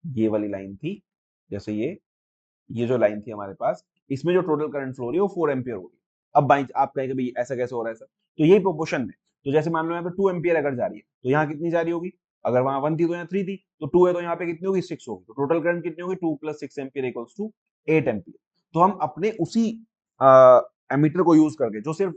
ये वाली लाइन थी, जैसे ये जो लाइन थी हमारे पास, इसमें जो टोटल करंट फ्लो हो रही है वो 4 एम्पियर हो रही है। अब भाई आप कहेंगे भाई ऐसा कैसे हो रहा है सर, तो यही प्रोपोर्शन में, तो जैसे मान लो यहाँ पे 2 एम्पियर अगर जा रही है तो यहाँ कितनी जा रही होगी, अगर वहां 1 थी तो यहाँ 3 थी, तो 2 है तो यहाँ पे कितनी होगी 6 होगी, तो टोटल करंट कितनी होगी 2 + 6 एम्पियर इक्वल्स टू 8 एम्पियर। तो हम अपने उसी एमीटर को यूज करके जो सिर्फ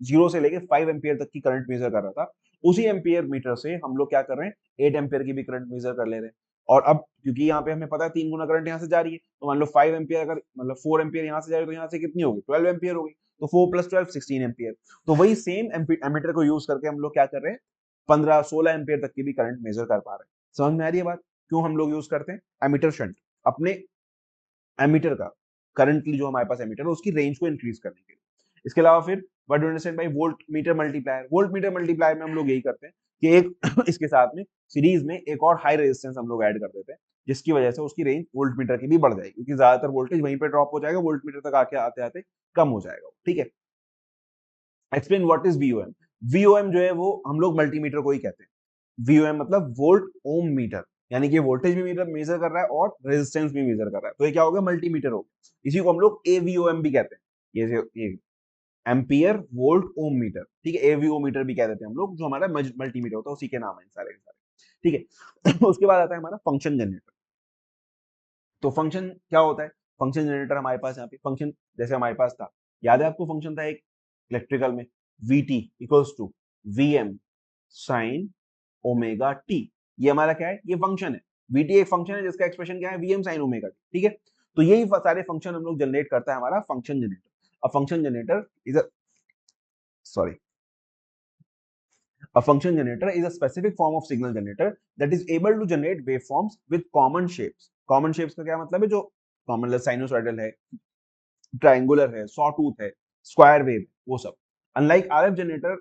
0 से लेके 5 एम्पियर तक की करंट मेजर कर रहा था, उसी एम्पियर मीटर से हम लोग क्या कर रहे हैं 8 एम्पियर की भी करंट मेजर कर ले रहे हैं। और अब क्योंकि यहाँ पे हमें पता है 3 गुना करंट यहाँ से जा रही है, तो मान लो 5 एम्पियर अगर मतलब 4 एम्पियर यहाँ से जा रही है तो यहाँ से कितनी होगी 12 एम्पियर होगी, तो 4 + 12 16 एम्पियर। तो वही सेम एमीटर को यूज करके हम लोग क्या कर रहे हैं 15 16 एम्पियर तक की भी करंट मेजर कर पा रहे हैं। समझ में आ रही है बात, क्यों हम लोग यूज करते हैं एमीटर शंट, अपने एमीटर का करंटली जो हमारे पास एमीटर है उसकी रेंज को इंक्रीज करने के लिए। इसके अलावा फिर what do you understand by volt meter multiplier. Volt meter multiplier में हम लोग यही करते हैं कि एक इसके साथ में सीरीज में एक और हाई रेजिस्टेंस हम लोग ऐड कर देते हैं, जिसकी वजह से उसकी रेंज वोल्ट मीटर की भी बढ़ जाएगी, क्योंकि ज्यादातर वोल्टेज वहीं पे ड्रॉप हो जाएगा, वोल्ट मीटर तक आके आते आते कम हो जाएगा, ठीक है। Explain what is VOM. VOM जो है वो हम लोग मल्टीमीटर को ही कहते हैं, वीओएम मतलब वोल्ट ओम मीटर, यानी कि वोल्टेज भी मीटर मेजर कर रहा है और रेजिस्टेंस भी मेजर कर रहा है, तो ये क्या होगा मल्टीमीटर होगा, इसी को हम लोग एवीओएम भी कहते हैं, ये एम्पियर वोल्ट ओम मीटर, ठीक है, एवीओ मीटर भी कह देते हैं हम लोग, जो हमारा मल्टीमीटर होता है उसी के नाम है सारे के सारे, ठीक है। उसके बाद आता है हमारा फंक्शन जनरेटर। तो फंक्शन क्या होता है, फंक्शन जनरेटर हमारे पास यहाँ पे फंक्शन जैसे हमारे पास था, याद है आपको फंक्शन था एक इलेक्ट्रिकल में, V T equals to V M sine omega T, ये हमारा क्या है, ये फंक्शन है, वी टी एक फंक्शन है जिसका एक्सप्रेशन क्या है V M sine omega T, ठीक है। तो यही सारे फंक्शन हम लोग जनरेट करता है हमारा function generator. A function generator is a sorry a function generator is a specific form of signal generator that is able to generate waveforms with common shapes। common shapes का क्या मतलब है, जो common sinusoidal है, triangular है, saw tooth है, square wave, वो सब। Unlike RF generator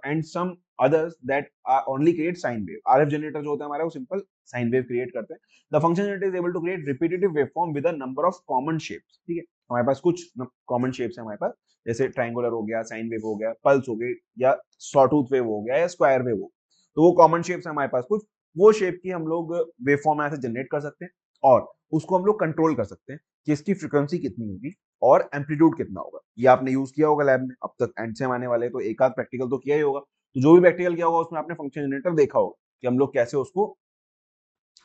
and some others that only create sine wave. RF generator जो होता है हमारा वो सिंपल साइन वेव क्रिएट करते हैं. The function generator is able to create repetitive waveform with a number of common shapes. ठीक है, हमारे पास कुछ कॉमन शेप्स है हमारे पास, जैसे ट्रायंगुलर हो गया, साइन वेव हो गया, पल्स हो गई, या सॉटूथ वेव हो गया, या स्क्वायर वेव हो, तो वो कॉमन शेप्स है हमारे पास कुछ, वो शेप की हम लोग वेवफॉर्म ऐसे जनरेट कर सकते हैं, और उसको हम लोग कंट्रोल कर सकते हैं कि इसकी फ्रिक्वेंसी कितनी होगी और एम्पलीट्यूड कितना होगा. ये आपने यूज किया होगा लैब में, अब तक एंड सेम आने वाले तो एक आध प्रैक्टिकल तो किया ही होगा. तो जो भी प्रैक्टिकल किया होगा उसमें आपने फंक्शन जनरेटर देखा होगा कि हम लोग कैसे उसको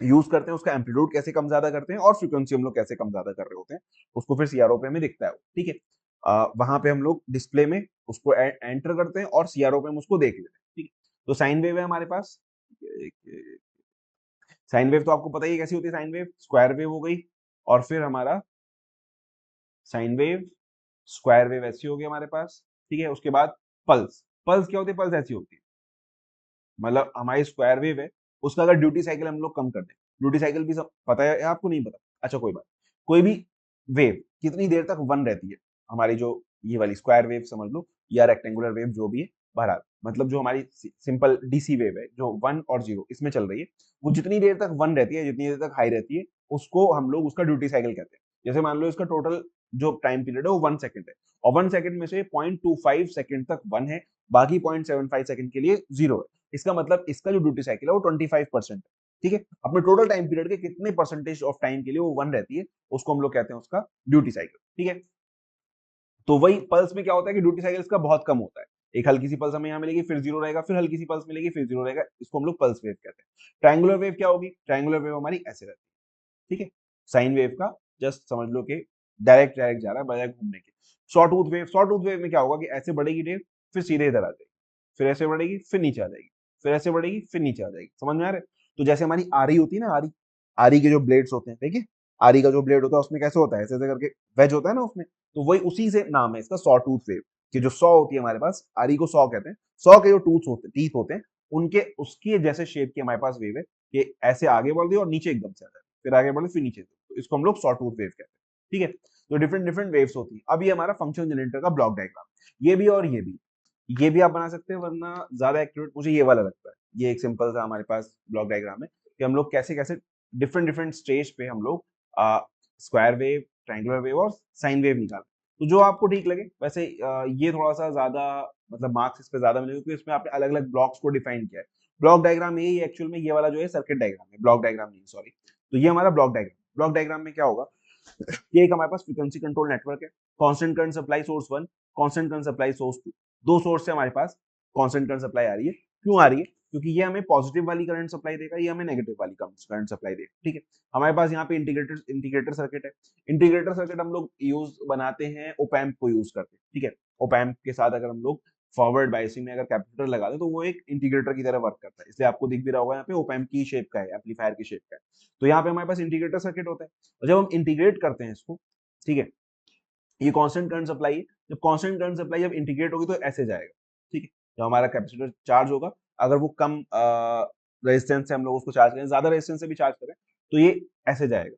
यूज करते हैं, उसका एम्पलीट्यूड कैसे कम ज्यादा करते हैं, और फ्रीक्वेंसी हम लोग कैसे कम ज्यादा कर रहे होते हैं, उसको फिर सीआरओ पे हमें दिखता है. ठीक है, वहां पे हम लोग डिस्प्ले में उसको एंटर करते हैं और सीआरओ पे हम उसको देख लेते हैं. ठीक है, तो साइन वेव है हमारे पास. साइन वेव तो आपको पता ही कैसी होती है. साइन वेव स्क्वायर वेव हो गई, और फिर हमारा साइन वेव स्क्वायर वेव ऐसी होगी हमारे पास. ठीक है, उसके बाद पल्स. पल्स क्या होती है? पल्स ऐसी होती है, मतलब हमारी स्क्वायर वेव है, उसका अगर ड्यूटी साइकिल हम लोग कम कर दें. ड्यूटी साइकिल भी सब पता है आपको? नहीं पता? अच्छा कोई बात. कोई भी वेव कितनी देर तक वन रहती है, हमारी जो ये वाली स्क्वायर वेव समझ लो, या रेक्टेंगुलर वेव जो भी है, बहरहाल मतलब जो हमारी सिंपल डीसी वेव है जो 1 और 0 इसमें चल रही है, वो जितनी देर तक वन रहती है, जितनी देर तक हाई रहती है, उसको हम लोग उसका ड्यूटी साइकिल कहते हैं. जैसे मान लो इसका टोटल जो टाइम पीरियड है वो 1 सेकंड है, और 1 सेकंड में से 0.25 सेकंड तक वन है, बाकी 0.75 सेकंड के लिए 0 है. इसका मतलब इसका जो ड्यूटी साइकिल है वो 25% है. ठीक है, अपने टोटल टाइम पीरियड के कितने परसेंटेज ऑफ टाइम के लिए वो वन रहती है, उसको हम लोग कहते हैं उसका ड्यूटी साइकिल. ठीक है, तो वही पल्स में क्या होता है कि ड्यूटी साइकिल इसका बहुत कम होता है. एक हल्की सी पल्स हमें यहाँ मिलेगी, फिर 0 रहेगा, फिर हल्की सी पल्स मिलेगी, फिर 0 रहेगा, इसको हम लोग पल्स वेव कहते हैं. ट्रायंगुलर वेव क्या होगी? ट्रायंगुलर वेव हमारी ऐसे रहती है. ठीक है, साइन वेव का जस्ट समझ लो कि डायरेक्ट डायरेक्ट जा रहा है बजाय घूमने के. शॉर्ट टूथ वेव में क्या होगा कि ऐसे बढ़ेगी वेव, फिर सीधे इधर आ जाएगी, फिर ऐसे बढ़ेगी, फिर नीचे आ जाएगी, फिर ऐसे बढ़ेगी, फिर नीचे आ जाएगी. समझ में आ रहा है? तो जैसे हमारी आरी होती है ना, आरी, आरी के जो ब्लेड्स होते हैं, देखिए आरी का जो ब्लेड होता है उसमें कैसे होता है, ऐसे ऐसे करके वेज होता है ना उसमें, तो वही उसी से नाम है इसका सॉ टूथ वेव. कि जो सॉ होती है हमारे पास, आरी को सॉ कहते हैं. सॉ के जो टूथ होते हैं, टीथ होते हैं, उनके उसके जैसे शेप की हमारे पास वेव है कि ऐसे आगे बढ़ गई और नीचे एकदम से आ जाए, फिर आगे बढ़े, फिर नीचे, तो इसको हम लोग सॉ टूथ वेव कहते हैं. ठीक है, तो डिफरेंट डिफरेंट वेव्स होती है. अब ये हमारा फंक्शन जनरेटर का ब्लॉक डायग्राम, ये भी और ये भी आप बना सकते हैं, वरना ज्यादा एक्यूरेट मुझे ये वाला लगता है. ये एक सिंपल सा हमारे पास ब्लॉक डायग्राम है कि हम लोग कैसे कैसे डिफरेंट डिफरेंट स्टेज पे हम लोग स्क्वायर वेव, ट्रायंगुलर वेव और साइन वेव निकाल. तो जो आपको ठीक लगे वैसे. ये थोड़ा सा ज्यादा मतलब मार्क्स इस पे ज्यादा मिलेंगे क्योंकि इसमें आपने अलग अलग ब्लॉक्स को डिफाइन किया है. ब्लॉक डायग्राम यही एक्चुअल में, ये वाला जो है सर्किट डायग्राम है, ब्लॉक डायग्राम नहीं, सॉरी. तो ये हमारा ब्लॉक डायग्राम. ब्लॉक डायग्राम में क्या होगा, ये एक हमारे पास फ्रीक्वेंसी कंट्रोल नेटवर्क है. Constant current supply source 1, constant current supply source 2, दो सोर्स से हमारे पास कांस्टेंट करंट सप्लाई आ रही है. क्यों आ रही है? क्योंकि ये हमें पॉजिटिव वाली करंट सप्लाई देगा, ये हमें नेगेटिव वाली करंट सप्लाई देगा. ठीक है, हमारे पास यहाँ पे इंटीग्रेटर सर्किट है. इंटीग्रेटर सर्किट हम लोग यूज बनाते हैं ओपैम्प को यूज करते हैं. ठीक है, ओपैम्प के साथ अगर हम लोग फॉरवर्ड बायसिंग में अगर कैपेसिटर लगा दे तो वो एक इंटीग्रेटर की तरह वर्क करता है. इसलिए आपको दिख भी रहा होगा यहाँ पे ओपैम्प की शेप का है, एम्पलीफायर की शेप का है. तो यहाँ पे हमारे पास इंटीग्रेटर सर्किट होता है, और जब हम इंटीग्रेट करते हैं इसको, ठीक है, ये कांस्टेंट करंट सप्लाई है. जब कांस्टेंट करंट सप्लाई जब इंटीग्रेट होगी तो ऐसे जाएगा. ठीक है, जब हमारा कैपेसिटर चार्ज होगा, अगर वो कम रेजिस्टेंस से हम लोग उसको चार्ज करें, ज्यादा रेजिस्टेंस से भी चार्ज करें, तो ये ऐसे जाएगा.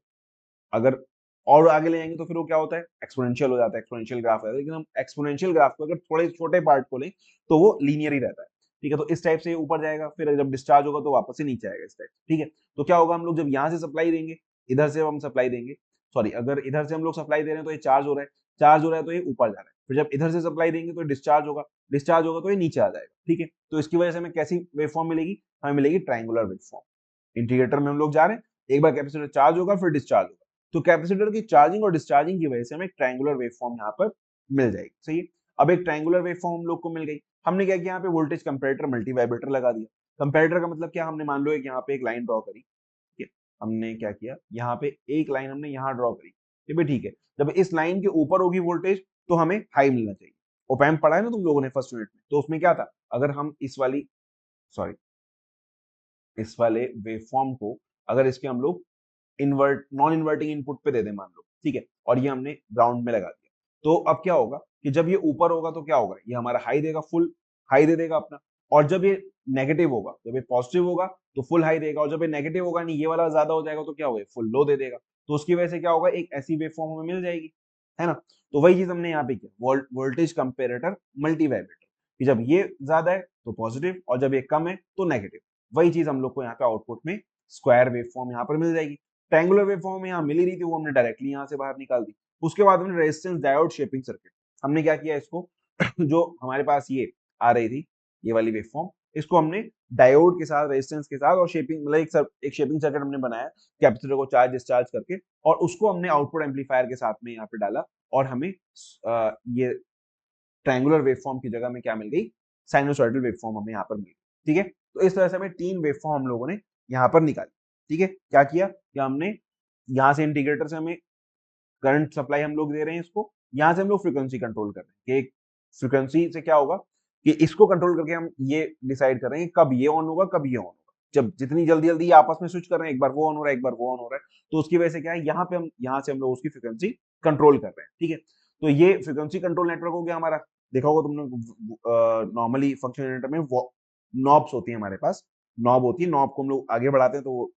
अगर और आगे ले जाएंगे तो फिर वो क्या होता है, एक्सपोनेंशियल हो जाता है, एक्सपोनेंशियल ग्राफ है. लेकिन हम एक्सपोनेंशियल ग्राफ को अगर थोड़े छोटे पार्ट को लें तो वो लीनियर ही रहता है. ठीक है, तो इस टाइप से ऊपर जाएगा, फिर जब डिस्चार्ज होगा तो वापस से नीचे आएगा इस टाइप. ठीक है, तो क्या होगा, हम लोग जब यहाँ से सप्लाई देंगे, इधर से हम सप्लाई देंगे, सॉरी, अगर इधर से हम लोग सप्लाई दे रहे हैं तो ये चार्ज हो रहा है, चार्ज हो रहा है तो ये ऊपर जा रहा है. फिर जब इधर से सप्लाई देंगे तो डिस्चार्ज होगा, डिस्चार्ज होगा तो ये नीचे आ जाएगा. ठीक है, तो इसकी वजह से हमें कैसी वेवफॉर्म मिलेगी, हमें मिलेगी ट्रायंगुलर वेवफॉर्म. इंटीग्रेटर में हम लोग जा रहे हैं, एक बार कैपेसिटर चार्ज होगा, फिर डिस्चार्ज होगा, तो कैपेसिटर की चार्जिंग और डिस्चार्जिंग की वजह से हमें ट्रायंगुलर वेवफॉर्म यहाँ पर मिल जाएगी. सही है, अब एक ट्रायंगुलर वेवफॉर्म हम लोग को मिल गई. हमने क्या किया, यहाँ पे वोल्टेज कंपैरेटर मल्टी वाइब्रेटर लगा दिया. कंपैरेटर का मतलब क्या, हमने मान लो एक यहाँ पे एक लाइन ड्रॉ करी. ठीक है, हमने क्या किया, यहाँ पे एक लाइन हमने यहाँ ड्रॉ करी. ये भी ठीक है, जब इस लाइन के ऊपर होगी वोल्टेज तो हमें हाई मिलना चाहिए. ओपैम्प पढ़ा है ना तुम लोगों ने फर्स्ट यूनिट में, तो उसमें क्या था, अगर हम इस वाली, सॉरी, इस वाले वेवफॉर्म को अगर इसके हम लोग इन्वर्ट नॉन इन्वर्टिंग इनपुट पे दे दें मान लो, ठीक है, और ये हमने ग्राउंड में लगा दिया, तो अब क्या होगा कि जब ये ऊपर होगा तो क्या होगा, ये हमारा हाई देगा, फुल हाई दे देगा अपना. और जब ये नेगेटिव होगा, जब ये पॉजिटिव होगा तो फुल हाई देगा, और जब ये नेगेटिव होगा नहीं, ये वाला ज्यादा हो जाएगा तो क्या होगा, फुल लो दे देगा. तो उसकी वजह से क्या होगा, एक ऐसी वेव फॉर्म हमें मिल जाएगी. है ना? तो वही चीज हमने यहाँ पे किया, वोल्टेज कंपेरेटर मल्टी वाइब्रेटर, कि जब ये ज्यादा है तो पॉजिटिव और जब ये कम है तो नेगेटिव। वही चीज हम लोग को यहाँ पे आउटपुट में स्क्वायर वेव फॉर्म यहाँ पर मिल जाएगी। ट्रायंगुलर वेव फॉर्म यहाँ मिल ही रही थी, वो हमने डायरेक्टली यहाँ से बाहर निकाल दी। उसके बाद हमने रेजिस्टेंस डायोड शेपिंग सर्किट, हमने क्या किया इसको जो हमारे पास ये आ रही थी ये वाली वेव फॉर्म, इसको हमने डायोड के साथ, रेजिस्टेंस के साथ और शेपिंग, मतलब एक शेपिंग सर्किट हमने बनाया कैपेसिटर को चार्ज डिस्चार्ज करके, और उसको हमने आउटपुट एम्पलीफायर के साथ में यहाँ पे डाला, और हमें ये ट्रायंगुलर वेवफॉर्म की जगह में क्या मिल गई, साइनोसॉइडल वेवफॉर्म हमें यहाँ पर मिल गई। ठीक है, तो इस तरह से हमें 3 वेवफॉर्म हम लोगों ने यहाँ पर निकाली। ठीक है, क्या किया कि हमने यहाँ से इंटीग्रेटर से हमें करंट सप्लाई हम लोग दे रहे हैं इसको, यहाँ से हम लोग फ्रीक्वेंसी कंट्रोल कर रहे हैं कि फ्रीक्वेंसी से क्या होगा कि इसको कंट्रोल करके हम ये डिसाइड कर रहे हैं कब ये ऑन होगा कब ये ऑन होगा। जब जितनी जल्दी जल्दी ये आपस में स्विच कर रहे हैं, एक बार वो ऑन हो रहा है एक बार वो ऑन हो रहा है, तो उसकी वजह से क्या है, यहाँ पे हम यहाँ से हम लोग उसकी फ्रीक्वेंसी कंट्रोल कर रहे हैं। ठीक है, तो ये फ्रीक्वेंसी कंट्रोल नेटवर्क हो गया हमारा। देखा होगा तुमने नॉर्मली फंक्शन जनरेटर में नॉब्स होती है हमारे पास, नॉब होती है, नॉब को हम लोग आगे बढ़ाते हैं तो वो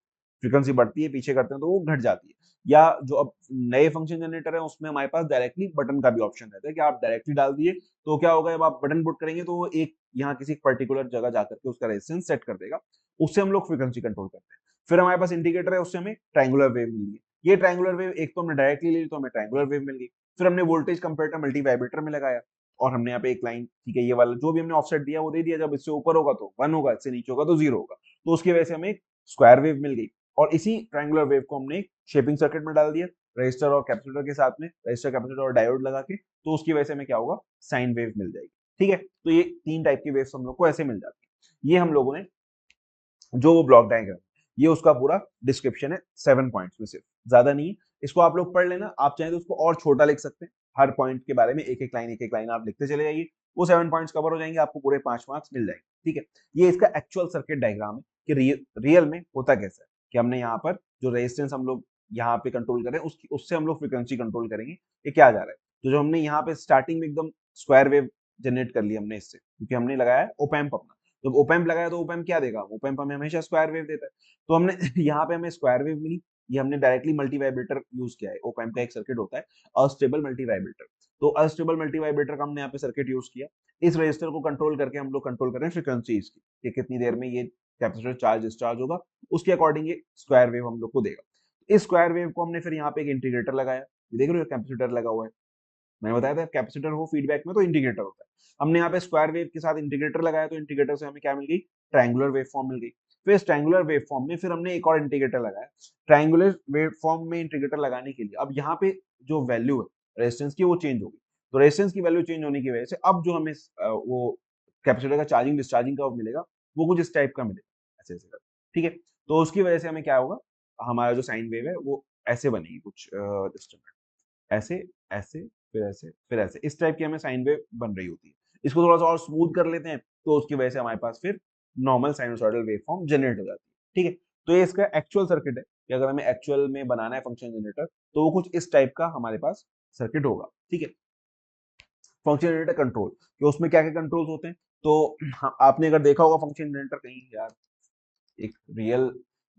फ्रीक्वेंसी बढ़ती है, पीछे करते हैं तो वो घट जाती है। या जो अब नए फंक्शन जनरेटर है उसमें हमारे पास डायरेक्टली बटन का भी ऑप्शन रहता है कि आप डायरेक्टली डाल दिए तो क्या होगा, जब आप बटन पुट करेंगे तो वो एक यहाँ किसी पर्टिकुलर जगह जाकर के उसका रेजिस्टेंस सेट कर देगा, उससे हम लोग फ्रीक्वेंसी कंट्रोल करते हैं। फिर हमारे पास इंडिकेटर है, उससे हमें ट्रायंगुलर वेव मिल गई। ये ट्रायंगुलर वेव एक तो हमने डायरेक्टली ली तो हमें ट्रायंगुलर वेव मिल गई। फिर हमने वोल्टेज कंपेरेटर मल्टी वाइब्रेटर में लगाया और हमने यहाँ पे एक लाइन, ठीक है, ये वाला जो भी हमने ऑफसेट दिया वो दे दिया, जब इससे ऊपर होगा तो 1 होगा, इससे नीचे होगा तो 0 होगा, तो उसकी वजह से हमें स्क्वायर वेव मिल गई। और इसी ट्रायंगुलर वेव को हमने शेपिंग सर्किट में डाल दिया रजिस्टर और कैपेसिटर के साथ में, रजिस्टर कैपेसिटर और डायोड लगा के, तो उसकी वजह से हमें क्या होगा, साइन वेव मिल जाएगी। ठीक है, तो ये 3 टाइप की वेव्स हम लोग को ऐसे मिल जाती है। ये हम लोगों ने जो वो ब्लॉक डायग्राम, ये उसका पूरा डिस्क्रिप्शन है 7 पॉइंट्स में, सिर्फ, ज्यादा नहीं है। इसको आप लोग पढ़ लेना, आप चाहें तो उसको और छोटा लिख सकते हैं, हर पॉइंट के बारे में एक एक लाइन आप लिखते चले जाइए, वो 7 पॉइंट्स कवर हो जाएंगे, आपको पूरे 5 मार्क्स मिल जाएंगे। ठीक है, ये इसका एक्चुअल सर्किट डायग्राम है कि रियल में होता कैसा है, कि हमने यहाँ पर जो रेजिस्टेंस हम लोग यहाँ पे कंट्रोल कर रहे हैं उससे हम लोग फ्रीक्वेंसी कंट्रोल करेंगे, ये क्या जा रहा है। तो जो हमने यहाँ पे स्टार्टिंग में एकदम स्क्वायर वेव जनरेट कर लिया हमने इससे, क्योंकि हमने लगाया है ओपैम्प अपना, जब ओपैम्प लगाया तो ओपैम्प क्या देगा, ओपैम्प हमें हमेशा स्क्वायर वेव देता है, तो हमने यहाँ पे हमें स्क्वायर वेव मिली। ये हमने डायरेक्टली मल्टी वाइब्रेटर यूज किया है, ओपैम्प का एक सर्किट होता है अस्टेबल मल्टी वाइब्रेटर, तो अस्टेबल मल्टी वाइब्रेटर का हमने यहाँ पे सर्किट यूज किया। इस रजिस्टर को कंट्रोल करके हम लोग कंट्रोल कर रहे हैं फ्रीक्वेंसी इसकी, कि कितनी देर में ये कैपेसिटर चार्ज डिस्चार्ज होगा, उसके अकॉर्डिंग ये स्क्वायर वेव हम लोग को देगा। इस स्क्वायर वेव को हमने फिर यहाँ पे एक इंटीग्रेटर लगाया, ये देख रहे हो कैपेसिटर लगा हुआ है, मैंने बताया था कैपेसिटर हो फीडबैक में तो इंटीग्रेटर होता है। हमने यहाँ पे स्क्वायर वेव के साथ इंटीग्रेटर लगाया, तो इंटीग्रेटर से हमें क्या मिल गई, ट्रायंगुलर वेव फॉर्म मिल गई। फिर इस ट्रायंगुलर वेव फॉर्म में फिर हमने एक और इंटीग्रेटर लगाया। ट्रायंगुलर वेव फॉर्म में इंटीग्रेटर लगाने के लिए अब यहाँ पे जो वैल्यू है रेजिस्टेंस की वो चेंज होगी, तो रेजिस्टेंस की वैल्यू चेंज होने की वजह से अब जो हमें वो कैपेसिटर का चार्जिंग डिस्चार्जिंग कर्व मिलेगा वो कुछ इस टाइप का मिलेगा, ऐसे ऐसे। ठीक है, तो उसकी वजह से हमें क्या होगा, हमारा जो साइन वेव है वो ऐसे बनेगी कुछ ऐसे, ऐसे, फिर ऐसे, फिर ऐसे, इस टाइप की हमें साइन वेव बन रही होती है। इसको थोड़ा सा और स्मूथ कर लेते हैं तो उसकी वजह से हमारे पास फिर normal sinusoidal wave form generate हो जाती है। ठीक है, तो ये इसका एक्चुअल सर्किट है कि अगर हमें एक्चुअल में बनाना है फंक्शन जनरेटर तो वो कुछ इस टाइप का हमारे पास सर्किट होगा। ठीक है, फंक्शन जनरेटर कंट्रोल, कि उसमें क्या क्या कंट्रोल्स होते हैं, तो आपने अगर देखा होगा फंक्शन जनरेटर कहीं, यार एक रियल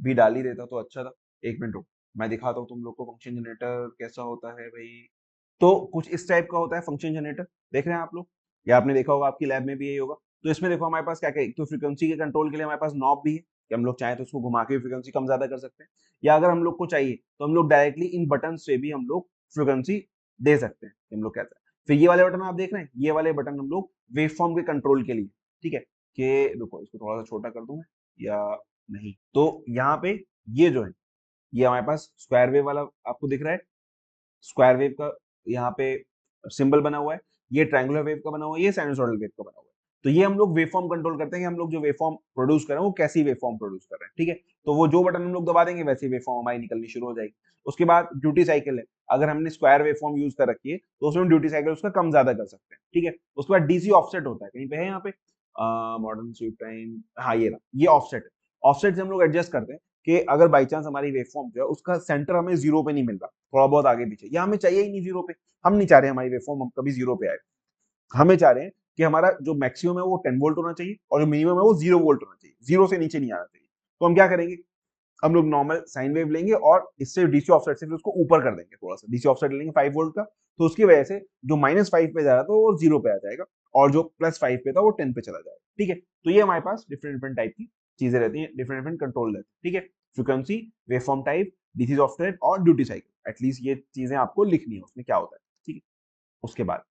भी डाल ही देता तो अच्छा था। एक मिनट रुक, मैं दिखाता हूँ तुम लोग को फंक्शन जनरेटर कैसा होता है भाई। तो कुछ इस टाइप का होता है फंक्शन जनरेटर, देख रहे हैं आप लोग, या आपने देखा होगा आपकी लैब में भी यही होगा। तो इसमें देखो हमारे पास क्या क्या, एक तो फ्रीक्वेंसी के कंट्रोल के लिए हमारे पास नॉब भी है कि हम लोग चाहें तो उसको घुमा के फ्रीक्वेंसी कम ज्यादा कर सकते हैं, या अगर हम लोग को चाहिए तो हम लोग डायरेक्टली इन बटन से भी हम लोग फ्रीक्वेंसी दे सकते हैं, हम लोग कहते हैं। फिर ये वाले बटन आप देख रहे हैं, ये वाले बटन हम लोग वेव फॉर्म के कंट्रोल के लिए, ठीक है, कि रुको इसको थोड़ा सा छोटा कर दूं या नहीं, तो यहाँ पे ये जो है ये हमारे पास स्क्वायर वेव वाला आपको दिख रहा है, स्क्वायर वेव का यहाँ पे सिंबल बना हुआ है, ये ट्रायंगुलर वेव का बना हुआ है, ये साइनसॉइडल वेव का बना हुआ है। तो ये हम लोग वेव फॉर्म कंट्रोल करते हैं कि हम लोग जो वेव फॉर्म प्रोड्यूस कर रहे हैं वो कैसी वेव फॉर्म प्रोड्यूस कर रहे हैं। ठीक है, तो वो जो बटन हम लोग दबा देंगे वैसी वेव फॉर्म हमारी निकलनी शुरू हो जाएगी। उसके बाद ड्यूटी साइकिल है, अगर हमने स्क्वायर वेव फॉर्म यूज कर रखी है तो उसमें ड्यूटी साइकिल उसका कम ज्यादा कर सकते हैं। ठीक है, उसके बाद डीसी ऑफसेट होता है, कहीं पे है यहाँ पे मॉडर्न स्वीप टाइम, हाँ ये रहा, ये ऑफसेट है। ऑफसेट से हम लोग एडजस्ट करते हैं कि अगर बाई चांस हमारी वेव फॉर्म जो है उसका सेंटर हमें 0 पे नहीं मिल रहा, थोड़ा बहुत आगे पीछे, या हमें चाहिए ही नहीं 0 पे, हम नहीं चाह रहे हमारी वेव फॉर्म हम कभी 0 पे आए, हमें चाह रहे हैं कि हमारा जो मैक्सिमम है वो 10 वोल्ट होना चाहिए और जो मिनिमम है वो 0 वोल्ट होना चाहिए, 0 से नीचे नहीं आना चाहिए। तो हम क्या करेंगे, हम लोग नॉर्मल साइन वेव लेंगे और इससे डीसी ऑफसेट से फिर उसको ऊपर कर देंगे, थोड़ा सा डीसी ऑफसेट लेंगे 5 वोल्ट का, तो उसकी वजह से जो -5 पे जा रहा था वो 0 पे आ जाएगा और जो +5 पे था वो 10 पे चला जाएगा। ठीक है, तो ये हमारे पास डिफरेंट डिफरेंट टाइप की चीजें रहती हैं, डिफरेंट डिफरेंट कंट्रोल रहते हैं। ठीक है, frequency, waveform type, DC offset और ड्यूटी साइकिल, एटलीस्ट ये चीजें आपको लिखनी है उसमें क्या होता है। ठीक है, उसके बाद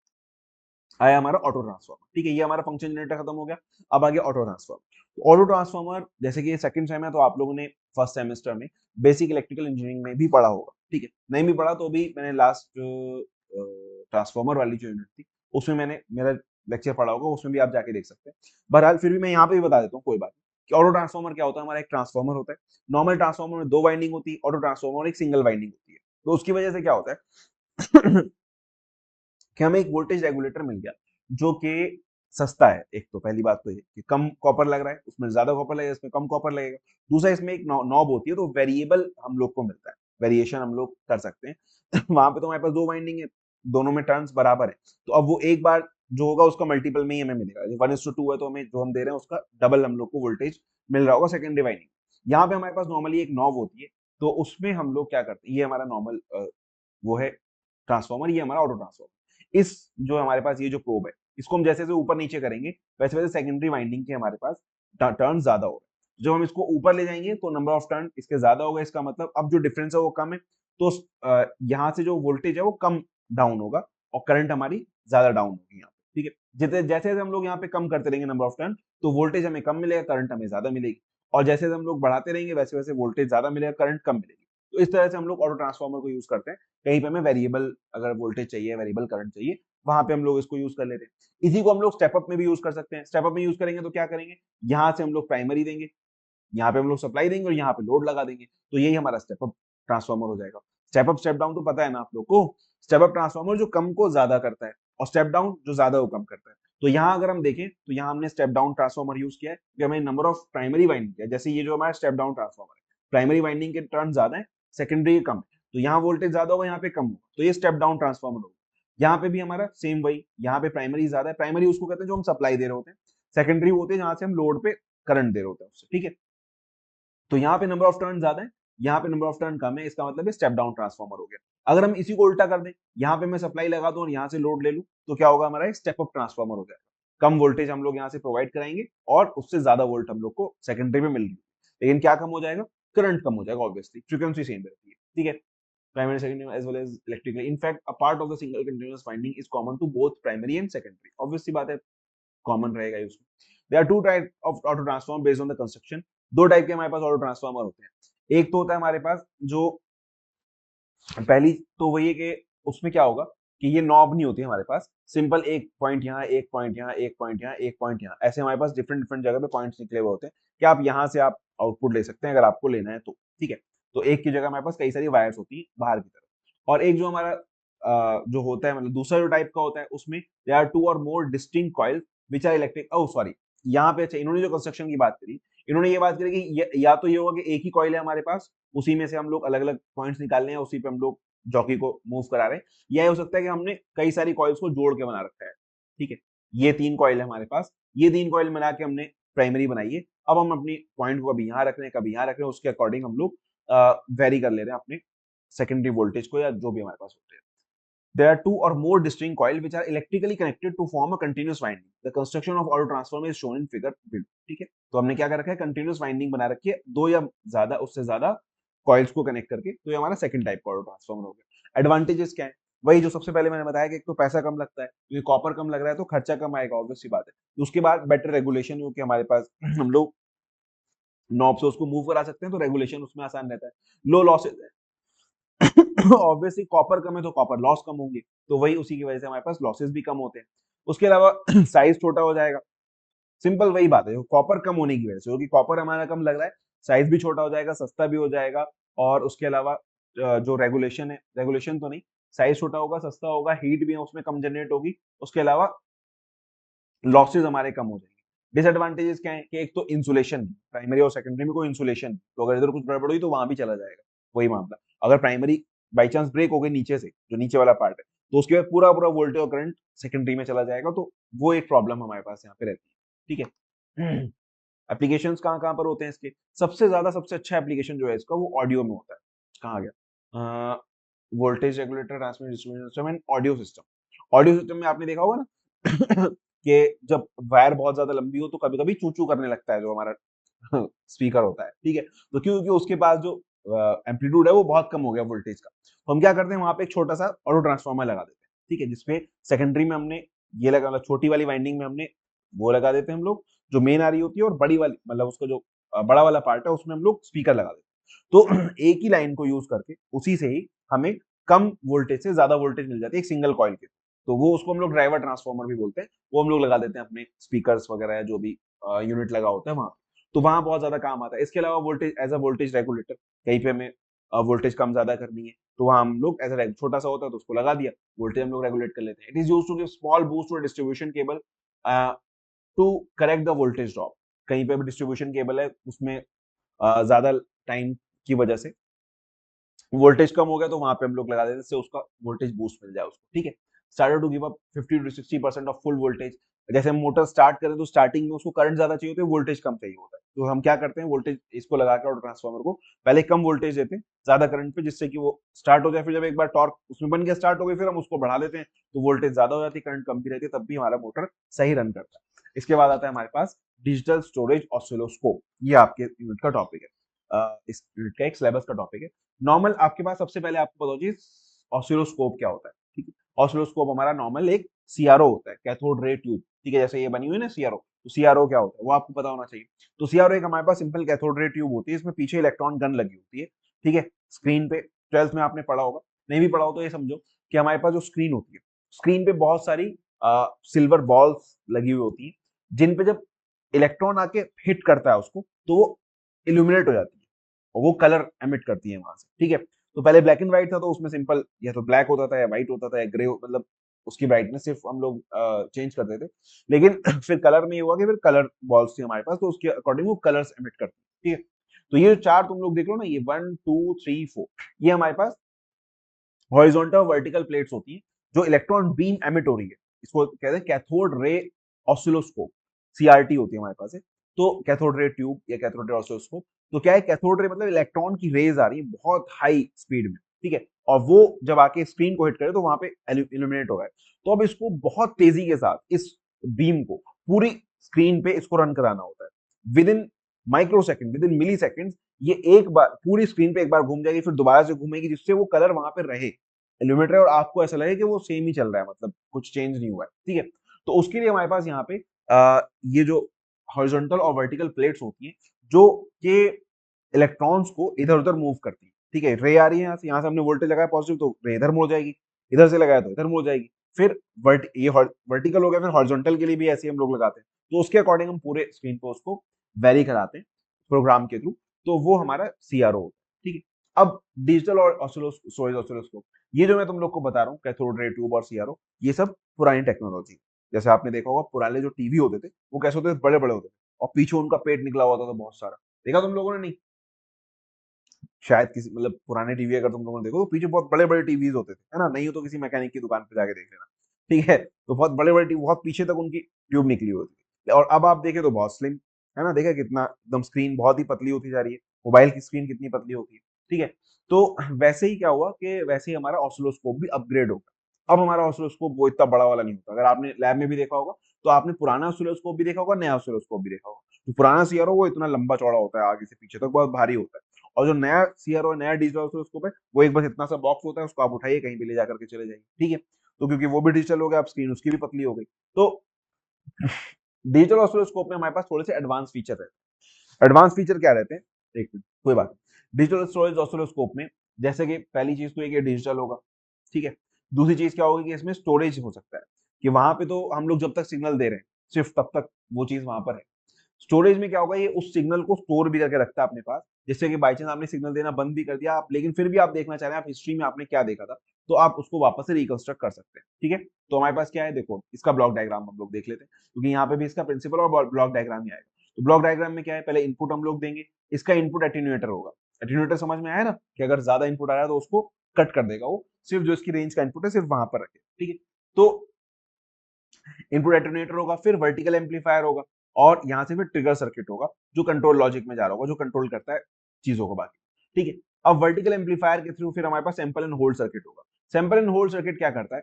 आया हमारा ऑटो ट्रांसफॉर्मर। ठीक है, ये हमारा फंक्शन जनरेटर खत्म हो गया। अब आ गया ऑटो ट्रांसफॉर्मर। ऑटो ट्रांसफॉर्मर जैसे कि ये सेकंड सेम है, तो आप लोगों ने फर्स्ट सेमेस्टर में बेसिक इलेक्ट्रिकल इंजीनियरिंग में भी पढ़ा होगा। ठीक है, नहीं भी पढ़ा तो भी मैंने लास्ट ट्रांसफॉर्मर वाली जो यूनिट थी उसमें मैंने मेरा लेक्चर पढ़ा होगा, उसमें भी आप जाके देख सकते हैं। बहरहाल फिर भी मैं यहाँ पे भी बता देता हूँ, कोई बात नहीं, कि ऑटो ट्रांसफॉर्मर क्या होता है। हमारा एक ट्रांसफॉर्मर होता है, नॉर्मल ट्रांसफॉर्मर में 2 वाइंडिंग होती है, ऑटो ट्रांसफॉर्मर में एक सिंगल वाइंडिंग होती है। तो उसकी वजह से क्या होता है कि हमें एक वोल्टेज रेगुलेटर मिल गया जो कि सस्ता है। एक तो पहली बात तो ये कि कम कॉपर लग रहा है, उसमें ज्यादा कॉपर लगेगा, इसमें कम कॉपर लगेगा। दूसरा, इसमें एक नॉब होती है, तो वेरिएबल हम लोग को मिलता है, वेरिएशन हम लोग कर सकते हैं वहां पे तो हमारे पास 2 वाइंडिंग है, दोनों में टर्न्स बराबर है, तो अब वो एक बार जो होगा उसका मल्टीपल में ही हमें मिलेगा। 1:2 है तो हमें जो हम दे रहे हैं उसका डबल हम लोग को वोल्टेज मिल रहा होगा सेकेंडरी वाइंडिंग। यहाँ पे हमारे पास नॉर्मली एक नॉब होती है, तो उसमें हम लोग क्या करते हैं, ये हमारा नॉर्मल वो है ट्रांसफॉर्मर, ये हमारा ऑटो ट्रांसफॉर्मर। इस जो हमारे पास ये जो प्रोब है, इसको हम जैसे जैसे ऊपर नीचे करेंगे वैसे वैसे सेकेंडरी वाइंडिंग के हमारे पास टर्न ज्यादा हो गए। जब हम इसको ऊपर ले जाएंगे तो नंबर ऑफ टर्न इसके ज्यादा होगा, इसका मतलब अब जो डिफरेंस है वो कम है, तो यहाँ से जो वोल्टेज है वो कम डाउन होगा और करंट हमारी ज्यादा डाउन होगी यहाँ पे। ठीक है, जितने जैसे जैसे हम लोग यहाँ पे कम करते रहेंगे नंबर ऑफ टर्न, तो वोल्टेज हमें कम मिलेगा, करंट हमें ज्यादा मिलेगी, और जैसे जैसे हम लोग बढ़ाते रहेंगे वैसे वैसे वोल्टेज ज्यादा मिलेगा, करंट कम मिलेगी। तो इस तरह से हम लोग ऑटो ट्रांसफॉर्मर को यूज करते हैं। कहीं पे हमें वेरिएबल अगर वोल्टेज चाहिए, वेरिएबल करंट चाहिए, वहां पे हम लोग इसको यूज कर लेते हैं। इसी को हम लोग स्टेप अप में भी यूज कर सकते हैं। स्टेप अप में यूज करेंगे तो क्या करेंगे, यहाँ से हम लोग प्राइमरी देंगे, यहाँ पे हम लोग सप्लाई देंगे और यहाँ पे लोड लगा देंगे, तो यही हमारा स्टेप अप ट्रांसफॉर्मर हो जाएगा। स्टेप अप स्टेप डाउन तो पता है ना आप लोग को, स्टेप अप ट्रांसफॉर्मर जो कम को ज्यादा करता है और स्टेप डाउन जो ज्यादा को कम करता है। तो यहाँ अगर हम देखें तो यहाँ हमने स्टेप डाउन ट्रांसफॉर्मर यूज किया है कि हमें नंबर ऑफ प्राइमरी वाइंडिंग है, जैसे ये जो हमारा स्टेप डाउन ट्रांसफॉर्मर है, प्राइमरी वाइंडिंग के टर्न ज्यादा है, सेकेंडरी कम है, तो यहाँ वोल्टेज ज्यादा होगा, यहाँ पे कम होगा, तो ये स्टेप डाउन ट्रांसफॉर्मर होगा। यहाँ पे भी हमारा सेम वही, यहाँ पे प्राइमरी ज्यादा है, प्राइमरी उसको कहते हैं जो हम सप्लाई दे रहे होते हैं, सेकेंडरी होते हैं जहां से हम लोड पे करंट दे रहे होते हैं उससे। ठीक है, तो यहाँ पे नंबर ऑफ टर्न ज्यादा है, यहाँ पे नंबर ऑफ टर्न कम है, इसका मतलब है स्टेप डाउन ट्रांसफॉर्मर हो गया। अगर हम इसी को उल्टा कर दें, यहाँ पे मैं सप्लाई लगा दूं और यहाँ से लोड ले लूं, तो क्या होगा, हमारा स्टेप अप ट्रांसफॉर्मर हो जाएगा। कम वोल्टेज हम लोग यहाँ से प्रोवाइड कराएंगे और उससे ज्यादा वोल्ट हम लोग को सेकेंडरी में मिल रही है, लेकिन क्या कम हो जाएगा, करंट कम हो जाएगा, ऑब्वियसली फ्रीक्वेंसी सेम रहती है। ठीक है, primary secondary as well as electrical, in fact a part of the single continuous winding is common to both primary and secondary, obvious सी बात है, कॉमन रहेगा उसमें। There are two type of auto transformer based on the construction. दो type के हमारे पास auto transformer होते हैं। एक तो होता है हमारे पास जो पहली तो वही है कि उसमें क्या होगा कि ये नॉब नहीं होती हमारे पास, सिंपल एक पॉइंट यहाँ, एक पॉइंट यहाँ, एक पॉइंट यहाँ, एक पॉइंट यहाँ, ऐसे हमारे पास डिफरेंट डिफरेंट जगह पे पॉइंट्स निकले हुए होते हैं कि आप यहाँ से आप आउटपुट ले सकते हैं अगर आपको लेना है तो। ठीक है, तो एक की जगह हमारे पास कई सारी वायर्स होती है बाहर की तरफ। और एक जो हमारा जो होता है, मतलब दूसरा जो टाइप का होता है, उसमें दे are two or more distinct coil which are electric, oh sorry, यहाँ पे अच्छा इन्होंने जो कंस्ट्रक्शन की बात करी, इन्होंने ये बात करी कि या तो ये होगा कि एक ही कॉइल है हमारे पास, उसी में से हम लोग अलग अलग पॉइंट्स निकालने हैं, उसी पे हम लोग जॉकी को मूव करा रहे हैं, या हो सकता है कि हमने कई सारी कॉइल्स को जोड़ के बना रखा है। ठीक है, ये 3 कॉइल है हमारे पास, ये 3 कॉइल मिला के हमने प्राइमरी बनाई है। अब हम अपनी पॉइंट को कभी यहाँ रख रहे हैं, कभी यहाँ रख रहे हैं, उसके अकॉर्डिंग हम लोग वेरी कर ले रहे हैं अपने सेकेंडरी वोल्टेज को या जो भी हमारे पास होते हैं। There are two or more distinct coils which are electrically connected to form a continuous winding. The construction of auto transformer is shown in figure below. ठीक है, तो हमने क्या कर रखा है, कंटिन्यूस वाइंडिंग बना रखी है, दो या ज्यादा उससे ज्यादा कॉइल्स को कनेक्ट करके, तो ये हमारा सेकंड टाइप का ऑटो ट्रांसफॉर्मर हो गया। एडवांटेजेस क्या है, वही जो सबसे पहले मैंने बताया कि एक तो पैसा कम लगता है, क्योंकि कॉपर कम लग रहा है तो खर्चा कम आएगा, ऑब्वियस सी बात है। उसके बाद बेटर रेगुलेशन, क्योंकि हमारे पास हम लोग नॉब से उसको मूव करा सकते हैं, तो रेगुलेशन उसमें आसान रहता है। लो लॉसेज है, ऑब्वियसली कॉपर कम है तो कॉपर लॉस कम होंगे, तो वही उसी की वजह से हमारे पास लॉसेस भी कम होते हैं। उसके अलावा साइज छोटा हो जाएगा, सिंपल वही बात है, कॉपर कम होने की वजह से, क्योंकि कॉपर हमारा कम लग रहा है, साइज भी छोटा हो जाएगा, सस्ता भी हो जाएगा। और उसके अलावा जो रेगुलेशन है, रेगुलेशन तो नहीं, साइज छोटा होगा, सस्ता होगा, हीट भी उसमें कम जनरेट होगी, उसके अलावा लॉसेज हमारे कम हो जाएंगे। डिसएडवांटेजेस क्या है कि एक तो इंसुलेशन, प्राइमरी और सेकेंडरी में कोई इंसुलेशन, तो अगर इधर कुछ गड़बड़ हुई तो वहां भी चला जाएगा, वही मामला। अगर प्राइमरी बाई चांस ब्रेक हो गई नीचे से, जो नीचे वाला पार्ट है, तो उसके बाद पूरा पूरा वोल्टेज और करंट सेकेंडरी में चला जाएगा, तो वो एक प्रॉब्लम हमारे पास यहाँ पे रहती है। ठीक है एप्लीकेशंस कहाँ-कहाँ पर होते हैं इसके? सबसे ज़्यादा सबसे अच्छा एप्लीकेशन जो है इसका वो ऑडियो में होता है। कहाँ गया? Voltage regulator, transmission distribution system and audio system. Audio system में आपने देखा होगा ना कि जब वायर बहुत ज़्यादा लंबी हो तो कभी-कभी चू-चू करने लगता है जो हमारा स्पीकर होता है, ठीक है? तो क्यों? क्योंकि उसके पास जो एम्पलीट्यूड है वो बहुत कम हो गया वोल्टेज का। तो हम क्या करते हैं वहाँ पे एक छोटा-सा ऑटो ट्रांसफार्मर लगा देते हैं, ठीक है? जिसपे सेकेंडरी में हमने ये लगा मतलब छोटी वाली वाइंडिंग में हमने वो लगा देते हैं हम लोग, जो मेन आ रही होती है और बड़ी वाली मतलब उसका जो बड़ा वाला पार्ट है उसमें हम लोग स्पीकर लगा देते हैं। तो एक ही लाइन को यूज़ करके उसी से ही हमें कम वोल्टेज से ज़्यादा वोल्टेज मिल जाती है एक सिंगल कॉइल के। तो वो उसको हम लोग ड्राइवर ट्रांसफार्मर भी बोलते हैं। वो हम लोग लगा देते हैं अपने स्पीकर्स वगैरह या जो भी यूनिट लगा होता है वहाँ। तो वहाँ बहुत ज़्यादा काम आता है। इसके अलावा voltage as a voltage regulator कहीं पे हमें वोल्टेज कम-ज़्यादा करनी है, तो वहाँ हम लोग एज़ अ रेग छोटा-सा होता है तो उसको लगा दिया, वोल्टेज हम लोग रेगुलेट कर लेते हैं। It is used to give small boost to a distribution cable uh, to correct the voltage drop. कहीं पे भी डिस्ट्रीब्यूशन केबल है उसमें ज़्यादा टाइम की वजह से वोल्टेज कम हो गया तो वहां पे हम लोग लगा देते हैं जिससे उसका वोल्टेज बूस्ट मिल जाए उसको, ठीक है? Started to give up 50 to 60% of full voltage. जैसे हम मोटर स्टार्ट करें तो स्टार्टिंग में उसको करंट ज्यादा चाहिए होता है, वोल्टेज कम चाहिए होता है, तो हम क्या करते हैं वोल्टेज इसको लगा के ऑटो ट्रांसफार्मर को पहले कम वोल्टेज देते हैं ज्यादा करंट पे जिससे कि वो स्टार्ट हो जाए। फिर जब एक बार टॉर्क उसमें बन गया स्टार्ट हो गई फिर हम उसको बढ़ा देते हैं तो वोल्टेज ज्यादा हो जाती है, करंट कम भी रहती है, तब भी हमारा मोटर सही रन करता है। इसके बाद आता है हमारे पास डिजिटल स्टोरेज ऑसिलोस्कोप। ये आपके यूनिट का टॉपिक है, इस यूनिट का एक सिलेबस का टॉपिक है। नॉर्मल आपके पास सबसे पहले आपको बताओ जी ऑसिलोस्कोप क्या होता है, ठीक है? ऑसिलोस्कोप हमारा नॉर्मल एक सीआरओ होता है, कैथोड रे ट्यूब, ठीक है? जैसे ये बनी हुई है ना सीआरओ, तो सीआरओ क्या होता है वो आपको पता होना चाहिए। तो सीआरओ एक हमारे पास सिंपल कैथोड रे ट्यूब होती है, इसमें पीछे इलेक्ट्रॉन गन लगी होती है, ठीक है? स्क्रीन पे 12th में आपने पढ़ा होगा, नहीं भी पढ़ा हो तो ये समझो कि हमारे पास जो स्क्रीन होती है, स्क्रीन पे बहुत सारी सिल्वर बॉल्स लगी हुई होती है, जिन पे जब इलेक्ट्रॉन आके हिट करता है उसको तो वो इल्यूमिनेट हो जाती है और वो कलर एमिट करती है वहां से, ठीक है? तो पहले ब्लैक एंड व्हाइट था तो उसमें सिंपल या तो ब्लैक होता था या व्हाइट होता था या ग्रे, मतलब उसकी ब्राइटनेस सिर्फ हम लोग चेंज करते थे। लेकिन फिर कलर में ये हुआ कि फिर कलर बॉल्स थी हमारे पास तो उसके अकॉर्डिंग वो कलर्स एमिट करती है, ठीक है? तो ये जो चार तुम लोग देख लो ना, ये 1 2 3 4, ये हमारे पास हॉरिजॉन्टल वर्टिकल प्लेट्स होती हैं जो इलेक्ट्रॉन बीम एमिट हो रही है, इसको कहते हैं कैथोड रे ऑसिलोस्कोप, सीआरटी होती है हमारे पास है। तो कैथोड रे ट्यूब या कैथोड रे ऑसिलोस्कोप, तो क्या है कैथोड रे मतलब इलेक्ट्रॉन की रेज आ रही है बहुत हाई स्पीड में, ठीक है? और वो जब आके स्क्रीन को हिट करे तो वहां पे इल्यूमिनेट हो रहा है। तो अब इसको बहुत तेजी के साथ इस बीम को पूरी स्क्रीन पे इसको रन कराना होता है within microsecond, within millisecond. ये एक बार पूरी स्क्रीन पे एक बार घूम जाएगी फिर दोबारा से घूमेगी जिससे वो कलर वहां पे रहे इल्यूमिनेटर और आपको ऐसा लगे कि वो सेम ही चल रहा है, मतलब कुछ चेंज नहीं हुआ है, ठीक है? तो उसके लिए हमारे पास यहाँ पे ये जो हॉरिजॉन्टल और वर्टिकल प्लेट्स होती हैं जो कि इलेक्ट्रॉन्स को इधर उधर मूव करती है, ठीक है? रे आ रही है यहाँ से हमने वोल्टेज लगाया पॉजिटिव तो रे इधर मुड़ जाएगी, इधर से लगाया तो इधर मुड़ जाएगी। फिर ये वर्टिकल हो गया, फिर हॉरिजॉन्टल के लिए भी ऐसे ही हम लोग लगाते हैं, तो उसके अकॉर्डिंग हम पूरे स्क्रीन पे उसको वेरी कराते हैं प्रोग्राम के थ्रू, तो वो हमारा सीआरओ होता है, ठीक है? अब डिजिटल और स्टोरेज ऑसिलोस्कोप, ये जो मैं तुम लोग को बता रहा हूँ कैथोड रे ट्यूब और सीआरओ, ये सब पुरानी टेक्नोलॉजी। जैसे आपने देखा होगा पुराने जो टीवी होते थे वो कैसे होते थे, बड़े बड़े होते थे और पीछे उनका पेट निकला हुआ था बहुत सारा, देखा तुम लोगों ने? नहीं शायद किसी मतलब पुराने टीवी अगर तुम लोगों ने देखो तो पीछे बहुत बड़े बड़े टीवीज होते थे, है ना? नहीं हो तो किसी मैकेनिक की दुकान पे जाके देख लेना, ठीक है? तो बहुत बड़े बड़े टीवी, बहुत पीछे तक उनकी ट्यूब निकली होती थी और अब आप देखें तो बहुत स्लिम, है ना? देखा कितना एकदम स्क्रीन बहुत ही पतली होती जा रही है, मोबाइल की स्क्रीन कितनी पतली होती है, ठीक है? तो वैसे ही क्या हुआ कि वैसे ही हमारा ऑसिलोस्कोप भी अपग्रेड हो गया। अब हमारा ऑसिलोस्कोप वो इतना बड़ा वाला नहीं होता। अगर आपने लैब में भी देखा होगा तो आपने पुराना ऑसिलोस्कोप भी देखा होगा, नया ऑसिलोस्कोप भी देखा होगा। जो पुराना सीआरओ वो इतना लंबा चौड़ा होता है, आगे से पीछे तक बहुत भारी होता है, और जो नया सीआरओ नया डिजिटल ऑसिलोस्कोप है वो एक बस इतना सा बॉक्स होता है, उसको आप उठाइए कहीं भी ले जाकर के चले जाइए, ठीक है? तो क्योंकि वो भी डिजिटल हो गया अब स्क्रीन उसकी भी पतली हो गई। तो डिजिटल ऑसिलोस्कोप में हमारे पास थोड़े से एडवांस फीचर रहते हैं। एडवांस फीचर क्या रहते हैं? एक मिनट कोई बात नहीं। डिजिटल स्टोरेज ऑसिलोस्कोप में जैसे कि पहली चीज तो ये डिजिटल होगा, ठीक है? दूसरी चीज क्या होगी कि इसमें स्टोरेज हो सकता है कि वहां पे तो हम लोग जब तक सिग्नल दे रहे हैं सिर्फ तब तक वो चीज वहां पर है। स्टोरेज में क्या होगा, ये उस सिग्नल को स्टोर भी करके रखता है अपने पास, जिससे कि बाई चांस आपने सिग्नल देना बंद भी कर दिया आप, लेकिन फिर भी आप देखना चाह रहे हैं आप हिस्ट्री में आपने क्या देखा था, तो आप उसको वापस से रिकंस्ट्रक्ट कर सकते हैं, ठीक है? तो हमारे पास क्या है, देखो इसका ब्लॉक डायग्राम हम लोग देख लेते हैं क्योंकि यहाँ पे भी इसका प्रिंसिपल और ब्लॉक डायग्राम ही आएगा। तो ब्लॉक डायग्राम में क्या है, पहले इनपुट हम लोग देंगे, इसका इनपुट एटेन्यूएटर होगा। एटेन्यूएटर समझ में आया ना कि अगर ज्यादा इनपुट आया तो उसको कट कर देगा, वो सिर्फ जो इसकी रेंज का इनपुट है सिर्फ वहां पर रखे, ठीक है? तो इनपुट एटेन्यूएटर होगा, फिर वर्टिकल एम्पलीफायर होगा और यहाँ से फिर ट्रिगर सर्किट होगा जो कंट्रोल लॉजिक में जा रहा होगा, जो कंट्रोल करता है चीजों को बाकी। ठीक है, अब वर्टिकल एम्पलीफायर के थ्रू फिर हमारे पास सैंपल एंड होल्ड सर्किट होगा। सैंपल एंड होल्ड सर्किट क्या करता है,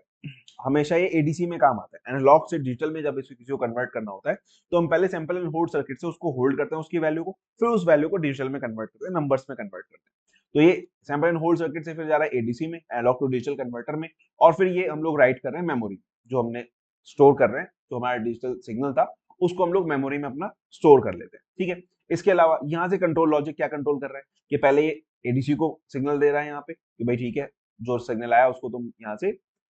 हमेशा ये एडीसी में काम आता है। एनालॉग से डिजिटल में जब इसे किसी को कन्वर्ट करना होता है तो हम पहले सैंपल एंड होल्ड सर्किट से उसको होल्ड करते हैं उसकी वैल्यू को, फिर उस वैल्यू को डिजिटल में कन्वर्ट करते हैं, नंबर्स में कन्वर्ट करते हैं। तो ये सैंपल एंड होल्ड सर्किट से फिर जा रहा है एडीसी में, एनालॉग टू डिजिटल कन्वर्टर में, और फिर ये हम लोग राइट कर रहे हैं मेमोरी, जो हमने स्टोर कर रहे हैं, जो हमारा डिजिटल सिग्नल था उसको हम लोग मेमोरी में अपना स्टोर कर लेते हैं। ठीक है, इसके अलावा यहाँ से कंट्रोल लॉजिक क्या कंट्रोल कर रहा है कि पहले ये एडीसी को सिग्नल दे रहा है यहाँ पे कि भाई ठीक है, जो सिग्नल आया उसको तुम यहाँ से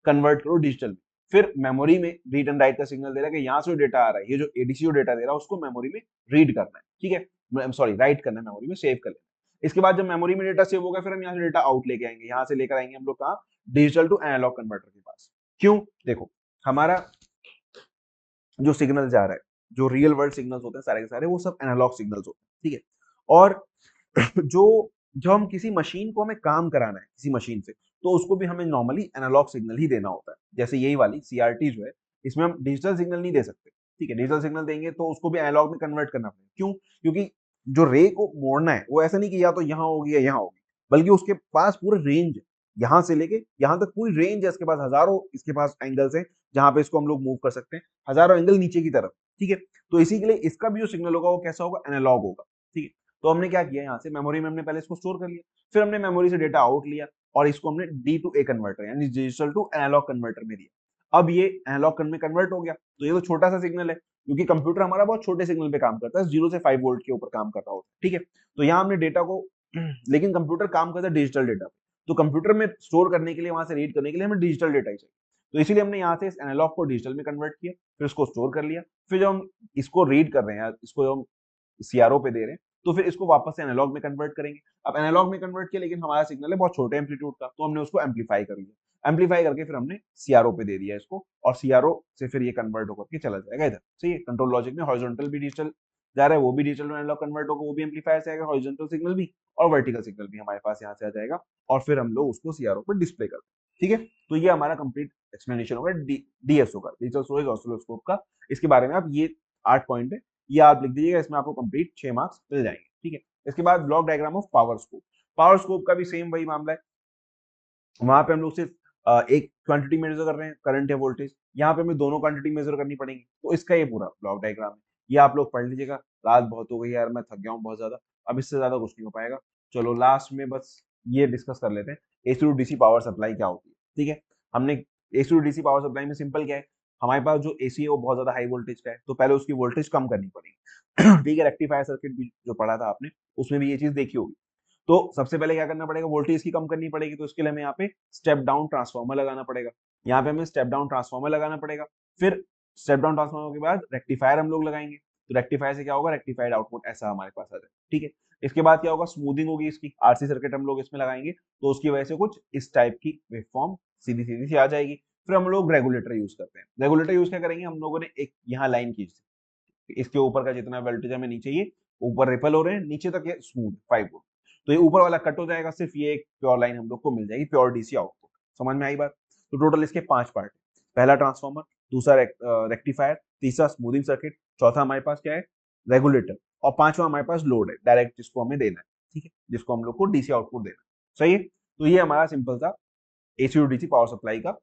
कन्वर्ट करो डिजिटल में। फिर मेमोरी में रीड एंड राइट का सिग्नल दे रहा है कि यहाँ से डेटा आ रहा है, ये जो एडीसी को डेटा दे रहा है उसको मेमोरी में रीड करना है। ठीक है, सॉरी राइट करना है, मेमोरी में सेव कर लेना है। इसके बाद जब मेमोरी में डेटा सेव होगा फिर हम यहाँ से डेटा आउट लेके आएंगे, यहाँ से लेकर आएंगे हम लोग कहाँ, डिजिटल टू एनालॉग कन्वर्टर के पास। क्यों, देखो हमारा जो सिग्नल जा रहा है, जो रियल वर्ल्ड सिग्नल्स होते हैं सारे के सारे वो सब एनालॉग सिग्नल्स होते हैं। ठीक है, और जो जो हम किसी मशीन को हमें काम कराना है किसी मशीन से, तो उसको भी हमें नॉर्मली एनालॉग सिग्नल ही देना होता है। जैसे यही वाली सीआरटी जो है, इसमें हम डिजिटल सिग्नल नहीं दे सकते। ठीक है, डिजिटल सिग्नल देंगे तो उसको भी एनालॉग में कन्वर्ट करना पड़ेगा। क्यों, क्योंकि जो रे को मोड़ना है वो ऐसा नहीं कि या तो यहाँ होगी या यहाँ होगी, बल्कि उसके पास पूरा रेंज है, यहाँ से लेके यहाँ तक पूरी रेंज है, इसके पास हजारों इसके पास एंगल्स हैं जहां पे इसको हम लोग मूव कर सकते हैं, हजारों एंगल नीचे की तरफ। ठीक है, तो इसी के लिए इसका भी जो सिग्नल होगा वो कैसा होगा, एनालॉग होगा। ठीक है, तो हमने क्या किया, यहाँ से मेमोरी में हमने पहले इसको स्टोर कर लिया, फिर हमने मेमोरी से डेटा आउट लिया और इसको हमने डी टू ए कन्वर्टर यानी डिजिटल टू एनालॉग कन्वर्टर में दिया। अब ये एनालॉग में कन्वर्ट हो गया, तो ये तो छोटा सा सिग्नल है क्योंकि कंप्यूटर हमारा बहुत छोटे सिग्नल पे काम करता है, 0 से 5 वोल्ट के ऊपर काम कर रहा होता है। ठीक है, तो यहाँ हमने डेटा को लेकिन कंप्यूटर काम करता है डिजिटल डेटा पे, तो कंप्यूटर में स्टोर करने के लिए, वहां से रीड करने के लिए हमें डिजिटल डेटा ही चाहिए। तो इसीलिए हमने यहाँ से इस एनालॉग को डिजिटल में कन्वर्ट किया, फिर उसको स्टोर कर लिया, फिर जब हम इसको रीड कर रहे हैं, इसको हम सीआरओ पे दे रहे हैं, तो फिर इसको वापस से एनालॉग में कन्वर्ट करेंगे। अब एनालॉग में कन्वर्ट किया, लेकिन हमारा सिग्नल है बहुत छोटे एम्पलीट्यूड का, तो हमने उसको एम्पलीफाई कर लिया, एम्पलीफाई करके फिर हमने सीआरओ पे दे दिया इसको, और सीआरओ से फिर ये कन्वर्ट होकर के चला जाएगा इधर। सही है, कंट्रोल लॉजिक में हॉरिजॉन्टल भी डिजिटल जा रहा है, वो भी डिजिटल में एनालॉग कन्वर्ट होगा, वो भी एम्पलीफायर से आएगा, हॉरिजॉन्टल सिग्नल भी और वर्टिकल सिग्नल भी हमारे पास यहाँ से आ जाएगा, और फिर हम लोग उसको सीआरओ पर डिस्प्ले करते हैं। ठीक है, तो ये हमारा कंप्लीट एक्सप्लेनेशन होगा डीएसओ का, डिजिटल स्टोरेज ऑसिलोस्कोप का। इसके बारे में आप ये 8 पॉइंट है, ये आप लिख दीजिएगा, इसमें आपको कंप्लीट 6 मार्क्स मिल जाएंगे। ठीक है, इसके बाद block diagram of power scope. Power scope का भी सेम वही मामला है, वहां पे हम लोग सिर्फ एक क्वांटिटी मेजर कर रहे हैं, करंट या वोल्टेज, यहाँ पे हमें दोनों क्वांटिटी मेजर करनी पड़ेगी। तो इसका ये पूरा ब्लॉक डायग्राम है, ये आप लोग पढ़ लीजिएगा। रात बहुत हो गई यार, मैं थक गया हूँ बहुत ज्यादा, अब इससे ज्यादा कुछ नहीं हो पाएगा। चलो लास्ट में बस ये डिस्कस कर लेते हैं, AC to DC power supply क्या होती है। ठीक है, हमने AC to DC power supply में सिंपल क्या है, हमारे पास जो एसी है वो बहुत ज्यादा हाई वोल्टेज का है, तो पहले उसकी वोल्टेज कम करनी पड़ेगी। ठीक है, रेक्टिफायर सर्किट भी जो पढ़ा था आपने उसमें भी ये चीज देखी होगी। तो सबसे पहले क्या करना पड़ेगा, वोल्टेज की कम करनी पड़ेगी, तो इसके लिए हमें यहाँ पे स्टेप डाउन ट्रांसफार्मर लगाना पड़ेगा, यहाँ पे हमें स्टेप डाउन ट्रांसफार्मर लगाना पड़ेगा। फिर स्टेप डाउन ट्रांसफार्मर के बाद रेक्टिफायर हम लोग लगाएंगे, तो रेक्टिफायर से क्या होगा, रेक्टिफाइड आउटपुट ऐसा हमारे पास आ जाए। ठीक है, इसके बाद क्या होगा, स्मूथिंग होगी इसकी, आरसी सर्किट हम लोग इसमें लगाएंगे, तो उसकी वजह से कुछ इस टाइप की वेवफॉर्म सीधी सीधी सी आ जाएगी। फिर हम लोग रेगुलेटर यूज करते हैं, रेगुलेटर यूज क्या करेंगे, हम लोगों ने एक यहाँ लाइन खींची, इसके ऊपर का जितना वोल्टेज हमें नीचे, ये ऊपर रिपल हो रहे हैं, नीचे तक ये स्मूथ 5 वोल्ट, तो ये ऊपर वाला कट हो जाएगा, सिर्फ ये एक प्योर लाइन हम लोग को मिल जाएगी, प्योर डीसी आउटपुट। समझ में आई बात। तो टोटल इसके 5 पार्ट, पहला ट्रांसफार्मर, दूसरा रेक्टिफायर, तीसरा स्मूथिंग सर्किट, चौथा हमारे पास क्या है, रेगुलेटर, और पांचवा हमारे पास लोड है डायरेक्ट जिसको हमें देना है। ठीक है, जिसको हम लोग को डीसी आउटपुट देना है। सही है, तो ये हमारा सिंपल सा AC to DC power supply का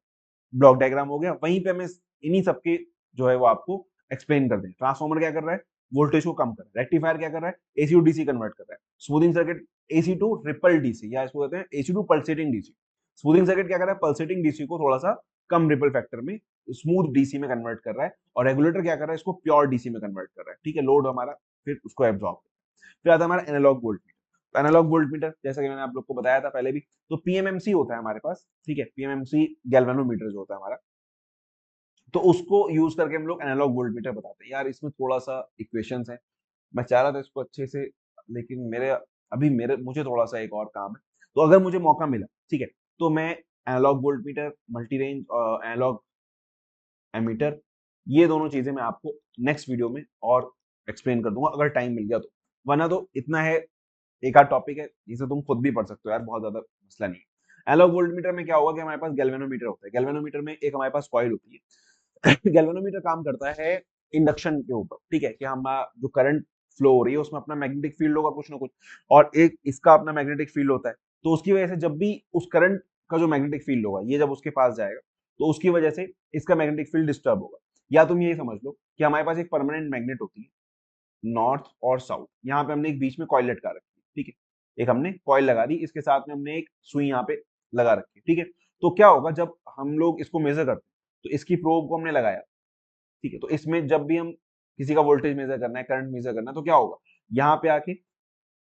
ब्लॉक डायग्राम हो गया। वहीं पे हमें इन्हीं सबके जो है वो आपको एक्सप्लेन कर दें। ट्रांसफार्मर क्या कर रहा है, वोल्टेज को कम कर रहा है, रेक्टिफायर क्या कर रहा है, एसी टू डीसी कन्वर्ट कर रहा है, smoothing circuit AC to ripple DC या इसको कहते हैं AC to pulsating DC, smoothing circuit क्या कर रहा है, पल्सेटिंग डीसी को थोड़ा सा कम रिपल फैक्टर में स्मूथ डीसी में कन्वर्ट कर रहा है, और रेगुलेटर क्या कर रहा है, इसको प्योर डीसी में कन्वर्ट कर रहा है। ठीक है, लोड हमारा फिर उसको एब्जॉर्ब, फिर आता है हमारा analogue voltmeter. Analogue voltmeter जैसा कि मैंने आप लोग को बताया था पहले भी, तो पीएमएमसी होता है हमारे पास। ठीक है, पीएमएमसी गैल्वेनोमीटर जो होता है हमारा, तो उसको यूज करके हम लोग एनालॉग वोल्ट मीटर बताते हैं। यार इसमें थोड़ा सा इक्वेशंस है, मैं चाह रहा था इसको अच्छे से, लेकिन मेरे मुझे थोड़ा सा एक और काम है, तो अगर मुझे मौका मिला, ठीक है, तो मैं analogue voltmeter, multi range और एनालॉग एमीटर, ये दोनों चीजें मैं आपको नेक्स्ट वीडियो में और एक्सप्लेन कर दूंगा अगर टाइम मिल गया तो, वरना तो इतना है, एक आध टॉपिक है जिसे तुम खुद भी पढ़ सकते हो यार, बहुत ज्यादा मसला नहीं है। एनालॉग वोल्ट मीटर में क्या होगा कि हमारे पास गैल्वेनोमीटर होता है, गैल्वेनोमीटर में एक हमारे पास कॉइल होती है। गैल्वेनोमीटर काम करता है इंडक्शन के ऊपर, ठीक है, कि हम जो करंट फ्लो हो रही है उसमें अपना मैग्नेटिक फील्ड होगा कुछ ना कुछ, और एक इसका अपना मैग्नेटिक फील्ड होता है। तो उसकी वजह से जब भी उस करंट का जो मैग्नेटिक फील्ड होगा ये जब उसके पास जाएगा तो उसकी वजह से इसका मैग्नेटिक फील्ड डिस्टर्ब होगा। या तुम ये समझ लो कि हमारे पास एक परमानेंट मैग्नेट होती है नॉर्थ और साउथ, यहाँ पे हमने एक बीच में कॉइल लटका रखी है, ठीक है, एक हमने कॉइल लगा दी, इसके साथ में हमने एक सुई यहाँ पे लगा रखी है, ठीक है। तो क्या होगा जब हम लोग इसको मेजर करते हैं, तो इसकी प्रोब को हमने लगाया, ठीक है, तो इसमें जब भी हम किसी का वोल्टेज मेजर करना है, करंट मेजर करना है, तो क्या होगा, यहाँ पे आके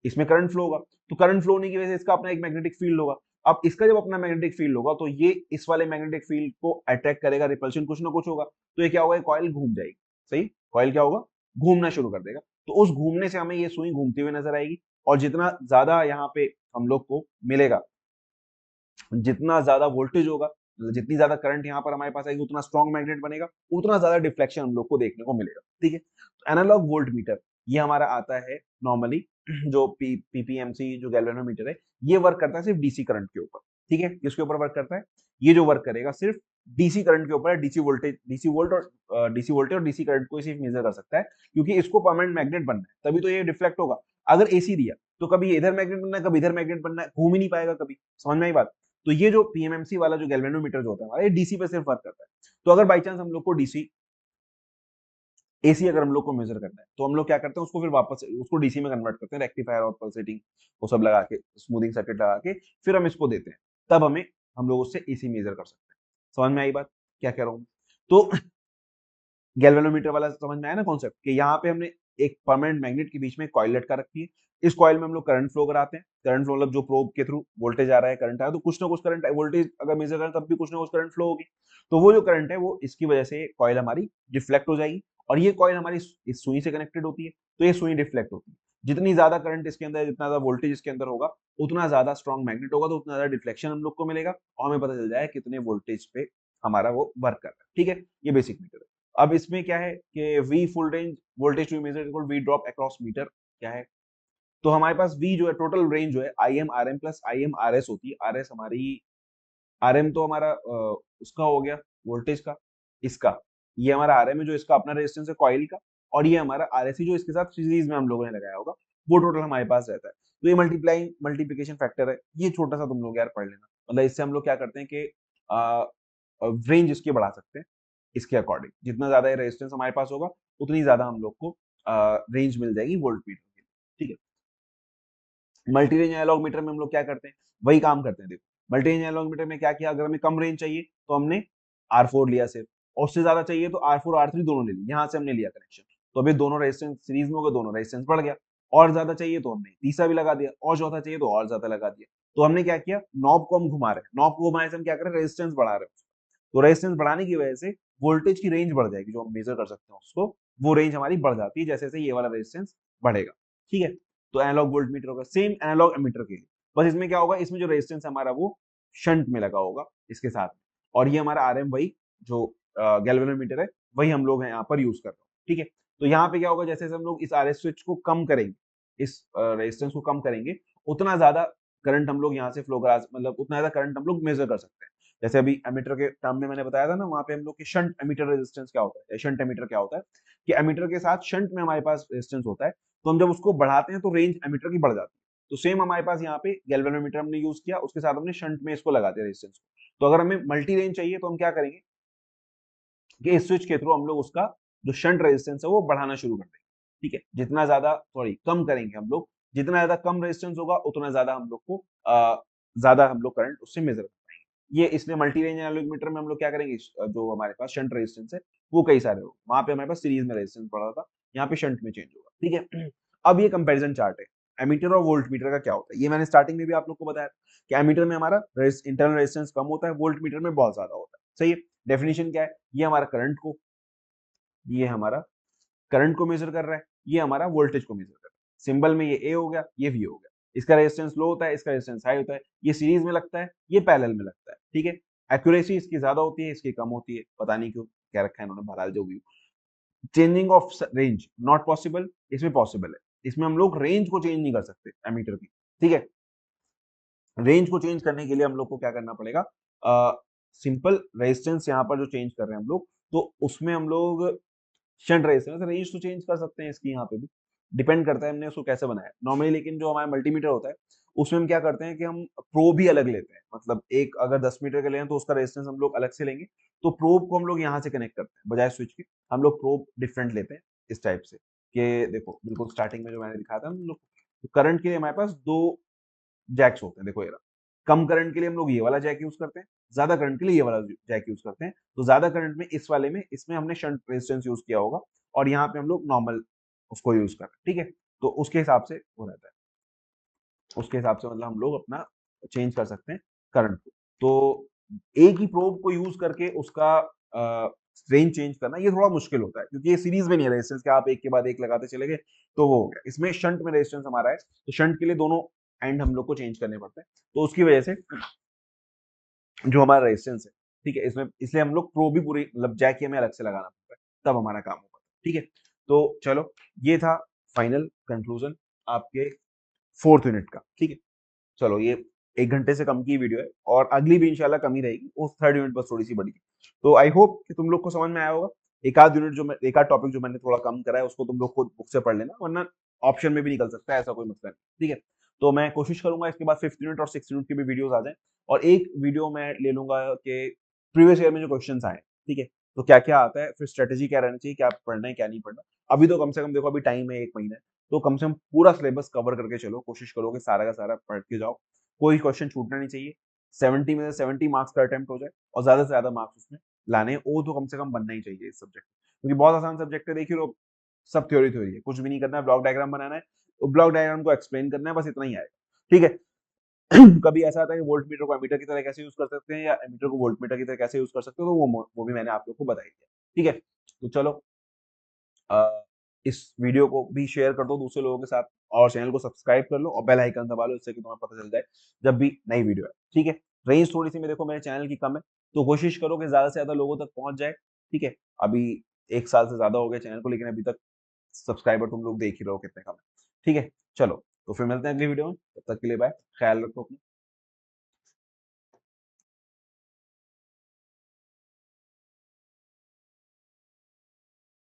इसमें करंट फ्लो होगा, तो करंट फ्लो होने की वजह से इसका अपना एक मैग्नेटिक फील्ड होगा। अब इसका जब अपना मैग्नेटिक फील्ड होगा तो ये इस वाले मैग्नेटिक फील्ड को अट्रैक्ट करेगा, रिपल्शन कुछ ना कुछ होगा, तो ये क्या होगा, कॉइल घूम जाएगी, सही, कॉइल क्या होगा, घूमना शुरू कर देगा। तो उस घूमने से हमें ये सुई घूमती हुई नजर आएगी, और जितना ज्यादा यहाँ पे हम लोग को मिलेगा, जितना ज्यादा वोल्टेज होगा, मतलब जितनी ज्यादा करंट यहाँ पर हमारे पास आएगी, उतना स्ट्रॉन्ग मैग्नेट बनेगा, उतना ज्यादा डिफ्लेक्शन हम लोग को देखने को मिलेगा, ठीक है। तो एनालॉग वोल्ट मीटर ये हमारा आता है नॉर्मली, जो पीपीएमसी जो गैल्वेनोमीटर है, ये वर्क करता है सिर्फ डीसी करंट के ऊपर, ठीक है, किसके ऊपर वर्क करता है, ये जो वर्क करेगा सिर्फ डीसी करंट के ऊपर है, डीसी वोल्टेज, डीसी वोल्टेज और डीसी करंट को सिर्फ मेजर कर सकता है, क्योंकि इसको परमानेंट मैग्नेट बनना है, तभी तो ये डिफ्लेक्ट होगा। अगर एसी दिया तो कभी इधर मैग्नेट बनना है, कभी इधर मैग्नेट बनना है, घूम ही नहीं पाएगा कभी, समझ में आई बात। तो ये जो पीएमएमसी वाला जो गैल्वेनोमीटर जो होता है हमारा, ये डीसी पे सिर्फ वर्क करता है। तो अगर बाई चांस हम लोग को डीसी एसी अगर हम लोग को मेजर करना है, तो हम लोग क्या करते हैं, उसको फिर वापस उसको डीसी में कन्वर्ट करते हैं, रेक्टिफायर और पल्सेटिंग वो सब लगा के, स्मूथिंग सर्किट लगा के, फिर हम इसको देते हैं, तब हमें हम लोग उससे एसी मेजर कर सकते हैं। समझ में आई बात क्या कह रहा हूँ। तो गैल्वेनोमीटर वाला समझ में आया ना कॉन्सेप्ट, कि यहाँ पे हमने एक परमानेंट मैग्नेट के बीच में कॉइल लटका रखी है, इस कॉइल में हम लोग करंट फ्लो कराते हैं, करंट फ्लो मतलब जो प्रोब के थ्रू वोल्टेज आ रहा है, करंट आ रहा है, तो कुछ ना कुछ करंट, वोल्टेज अगर मेजर करें तब भी कुछ ना कुछ करंट फ्लो होगी, तो वो जो करंट है वो इसकी वजह से कॉइल हमारी डिफ्लेक्ट हो जाएगी, और ये कॉइल हमारी इस सुई से कनेक्टेड होती है, तो ये सुई डिफ्लेक्ट होती है। जितनी ज्यादा करंट इसके अंदर, जितना ज्यादा वोल्टेज इसके अंदर होगा, उतना ज्यादा स्ट्रॉन्ग मैग्नेट होगा, तो उतना ज्यादा डिफ्लेक्शन हम लोग को मिलेगा, और हमें पता चल जाए कितने वोल्टेज पे हमारा वो वर्क कर रहा है, ठीक है, ये बेसिक मीटर है। अब इसमें क्या है कि V full range voltage to measure equal V drop across meter क्या है, तो हमारे पास वी जो है टोटल रेंज जो है I M R M plus I M R S होती है, आर एस हमारी, आर एम तो हमारा उसका हो गया वोल्टेज का, इसका, ये हमारा आर एम है जो इसका अपना रेजिस्टेंस है कॉइल का, और ये हमारा आर एस जो इसके साथ सीरीज में हम लोगों ने लगाया होगा, वो टोटल हमारे पास रहता है। तो ये मल्टीप्लाइंग मल्टीप्लीकेशन फैक्टर है, ये छोटा सा तुम लोग यार पढ़ लेना, मतलब इससे हम लोग क्या करते हैं कि रेंज इसकी बढ़ा सकते हैं, इसके अकॉर्डिंग जितना ज्यादा रेजिस्टेंस हमारे पास होगा, उतनी ज्यादा हम लोग को रेंज मिल जाएगी वोल्ट मीटर की, ठीक है। मल्टी रेंज एनालॉग मीटर में हम लोग क्या करते हैं, वही काम करते हैं, देखो मल्टी रेंज एनालॉग मीटर में क्या किया, अगर हमें कम रेंज चाहिए तो हमने R4 लिया सिर्फ, और उससे ज्यादा चाहिए तो R4 R3 दोनों ले लिए, यहाँ से हमने लिया कनेक्शन, तो अभी दोनों रेजिस्टेंस सीरीज में हो गए, दोनों रेजिस्टेंस बढ़ गया, और ज्यादा चाहिए तो हमने तीसरा भी लगा दिया, और चौथा चाहिए तो और ज्यादा लगा दिया। तो हमने क्या किया, नॉब को हम घुमा रहे हैं, नॉब को घुमाने से हम क्या कर रहे हैं, रेजिस्टेंस बढ़ा रहे हैं, तो रेजिस्टेंस बढ़ाने की वजह से वोल्टेज की रेंज बढ़ जाएगी, जो हम मेजर कर सकते हैं उसको, वो रेंज हमारी बढ़ जाती है जैसे जैसे ये वाला रेजिस्टेंस बढ़ेगा, ठीक है। तो एनालॉग वोल्ट मीटर होगा सेम एनालॉग एमीटर के लिए, बस इसमें क्या होगा, इसमें जो रेजिस्टेंस हमारा वो शंट में लगा होगा इसके साथ, और ये हमारा आरएम वही जो गैल्वेनोमीटर है वही हम लोग यहाँ पर यूज कर रहे हैं, ठीक है। तो यहाँ पे क्या होगा, जैसे जैसे हम लोग इस आरएस स्विच को कम करेंगे, इस रेजिस्टेंस को कम करेंगे, उतना ज्यादा करंट हम लोग यहाँ से फ्लो करा, मतलब उतना ज्यादा करंट हम लोग मेजर कर सकते हैं। जैसे अभी एमीटर के टर्म में मैंने बताया था ना, वहां पे हम लोग की शंट एमीटर रेजिस्टेंस क्या होता है, शंट एमीटर क्या होता है, कि एमीटर के साथ शंट में हमारे पास रेजिस्टेंस होता है, तो हम जब उसको बढ़ाते हैं तो रेंज एमीटर की बढ़ जाती है। तो सेम हमारे पास यहाँ पे गैल्वेनोमीटर हमने यूज किया, उसके साथ हमने शंट में इसको लगा दिया रेजिस्टेंस को। तो अगर हमें मल्टी रेंज चाहिए तो हम क्या करेंगे कि इस स्विच के थ्रू हम लोग उसका जो शंट रेजिस्टेंस है वो बढ़ाना शुरू कर देंगे, ठीक है। जितना ज्यादा सॉरी कम करेंगे हम लोग, जितना ज्यादा कम रेजिस्टेंस होगा उतना ज्यादा हम लोग को ज्यादा हम लोग करंट उससे मेजर कर पाएंगे। ये इसलिए मल्टी रेंज एनालॉग में हम लोग क्या करेंगे, जो हमारे पास शंट रेजिस्टेंस है वो कई सारे हो, वहां पे हमारे पास सीरीज में रेजिस्टेंस पड़ा था, यहाँ पे शंट में चेंज होगा, ठीक है। अब ये कंपेरिजन चार्ट है, एमीटर और वोल्ट मीटर का क्या होता है, ये मैंने स्टार्टिंग में भी आप लोग को बताया कि एमीटर में हमारा इंटरनल रेजिस्टेंस कम होता है, वोल्ट मीटर में बहुत ज्यादा होता है, सही है। डेफिनेशन क्या है, ये हमारा करंट को, ये हमारा करंट को मेजर कर रहा है, ये हमारा वोल्टेज को मेजर कर रहा है, सिंबल में ये ए हो गया, ये वी हो गया, इसका रेजिस्टेंस लो होता है, इसका रेजिस्टेंस हाई होता है, ये सीरीज में लगता है, ये पैरेलल में लगता है, ठीक है। एक्यूरेसी इसकी ज्यादा होती है, इसकी कम होती है, पता नहीं क्यों क्या रखा है इन्होंने, बहरहाल जो भी। Changing of range not possible, इसमें पॉसिबल है, इसमें हम लोग रेंज को चेंज नहीं कर सकते एमीटर की, ठीक है। रेंज को चेंज करने के लिए हम लोग को क्या करना पड़ेगा, सिंपल रेजिस्टेंस यहाँ पर जो चेंज कर रहे हैं हम लोग, तो उसमें हम लोग शंट रेजिस्टेंस रेंज तो चेंज कर सकते हैं इसकी यहाँ पे भी, डिपेंड करता है हमने उसको कैसे बनाया नॉर्मली। लेकिन जो हमारा मल्टीमीटर होता है उसमें हम क्या करते हैं कि हम प्रोब भी अलग लेते हैं, मतलब एक अगर 10 मीटर का लें तो उसका रेजिस्टेंस हम लोग अलग से लेंगे, तो प्रोब को हम लोग यहाँ से कनेक्ट करते हैं बजाय स्विच के, हम लोग प्रोब डिफरेंट लेते हैं इस टाइप से। कि देखो बिल्कुल स्टार्टिंग में जो मैंने दिखाया था हम लोग, करंट के लिए हमारे पास दो जैक्स होते हैं, देखो ये रहा। कम करंट के लिए हम लोग ये वाला जैक यूज करते हैं, ज्यादा करंट के लिए ये वाला जैक यूज करते हैं। तो ज्यादा करंट में इस वाले में इसमें हमने शंट रेजिस्टेंस यूज किया होगा, और यहाँ पे हम लोग नॉर्मल उसको यूज कर रहे हैं, ठीक है। तो उसके हिसाब से वो रहता है, उसके हिसाब से मतलब हम लोग अपना चेंज कर सकते हैं करंट को। तो एक ही प्रोब को यूज करके उसका रेंज चेंज करना ये थोड़ा मुश्किल होता है, क्योंकि ये सीरीज में नहीं है रेजिस्टेंस कि आप एक के बाद एक लगाते चले गए तो वो हो गया। इसमें शंट में रेजिस्टेंस हमारा है, तो शंट के लिए दोनों एंड हम लोग को चेंज करने पड़ते हैं, तो उसकी वजह से जो हमारा रेजिस्टेंस है, ठीक है, इसमें इसलिए हम लोग प्रो भी पूरी मतलब जैक ही हमें अलग से लगाना पड़ता है, तब हमारा काम होगा, ठीक है। तो चलो ये था फाइनल कंक्लूजन आपके फोर्थ यूनिट का, ठीक है। चलो ये 1 घंटे से कम की वीडियो है, और अगली भी इंशाल्लाह कम ही रहेगी, वो थर्ड यूनिट बस थोड़ी सी बड़ी है। तो आई होप कि तुम लोग को समझ में आया होगा। एक आध टॉपिक जो मैंने थोड़ा कम करा है उसको तुम लोग खुद बुक से पढ़ लेना, वरना ऑप्शन में भी निकल सकता है, ऐसा कोई मसला नहीं, ठीक है। तो मैं कोशिश करूंगा इसके बाद 5th यूनिट और 6th यूनिट की भी वीडियोस आ जाएं, और एक वीडियो मैं ले लूंगा कि प्रीवियस ईयर में जो क्वेश्चन आए, ठीक है, तो क्या क्या आता है, फिर स्ट्रेटेजी क्या रहना चाहिए, क्या पढ़ना है क्या नहीं पढ़ना। अभी तो कम से कम देखो अभी टाइम है 1 महीना है, तो कम से कम पूरा सिलेबस कवर करके चलो, कोशिश करो कि सारा का सारा पढ़ के जाओ, कोई क्वेश्चन छूटना नहीं चाहिए। 70 में से 70 मार्क्स का अटेम्प्ट हो जाए, और ज्यादा से ज्यादा मार्क्स उसमें लाने हैं, वो तो कम से कम बनना ही चाहिए इस सब्जेक्ट में, क्योंकि बहुत आसान सब्जेक्ट है। देखिए लोग, सब थ्योरी थ्योरी है, कुछ भी नहीं करना है, ब्लॉक डायग्राम बनाना है, तो ब्लॉक डायग्राम को एक्सप्लेन करना है, बस इतना ही आएगा, ठीक है। कभी ऐसा आता है कि वोल्ट मीटर को एमीटर की तरह कैसे यूज कर सकते हैं, या एमीटर को वोल्ट मीटर की तरह कैसे यूज कर सकते हो, तो वो भी मैंने आप लोग को बताई दिया, ठीक है। तो चलो इस वीडियो को भी शेयर कर दो दूसरे लोगों के साथ, और चैनल को सब्सक्राइब कर लो, और बेल आइकन दबा लो, इससे कि तुम्हें पता चल जाए जब भी नई वीडियो है, ठीक है। रेंज थोड़ी सी मैं देखो मेरे चैनल की कम है, तो कोशिश करो कि ज्यादा से ज्यादा लोगों तक पहुंच जाए, ठीक है। अभी 1 साल से ज्यादा हो गया चैनल को, लेकिन अभी तक सब्सक्राइबर तुम लोग देख ही रहो कितने कम है, ठीक है। चलो तो फिर मिलते हैं अगली वीडियो में, तब तक के लिए बाय, ख्याल रखो अपना।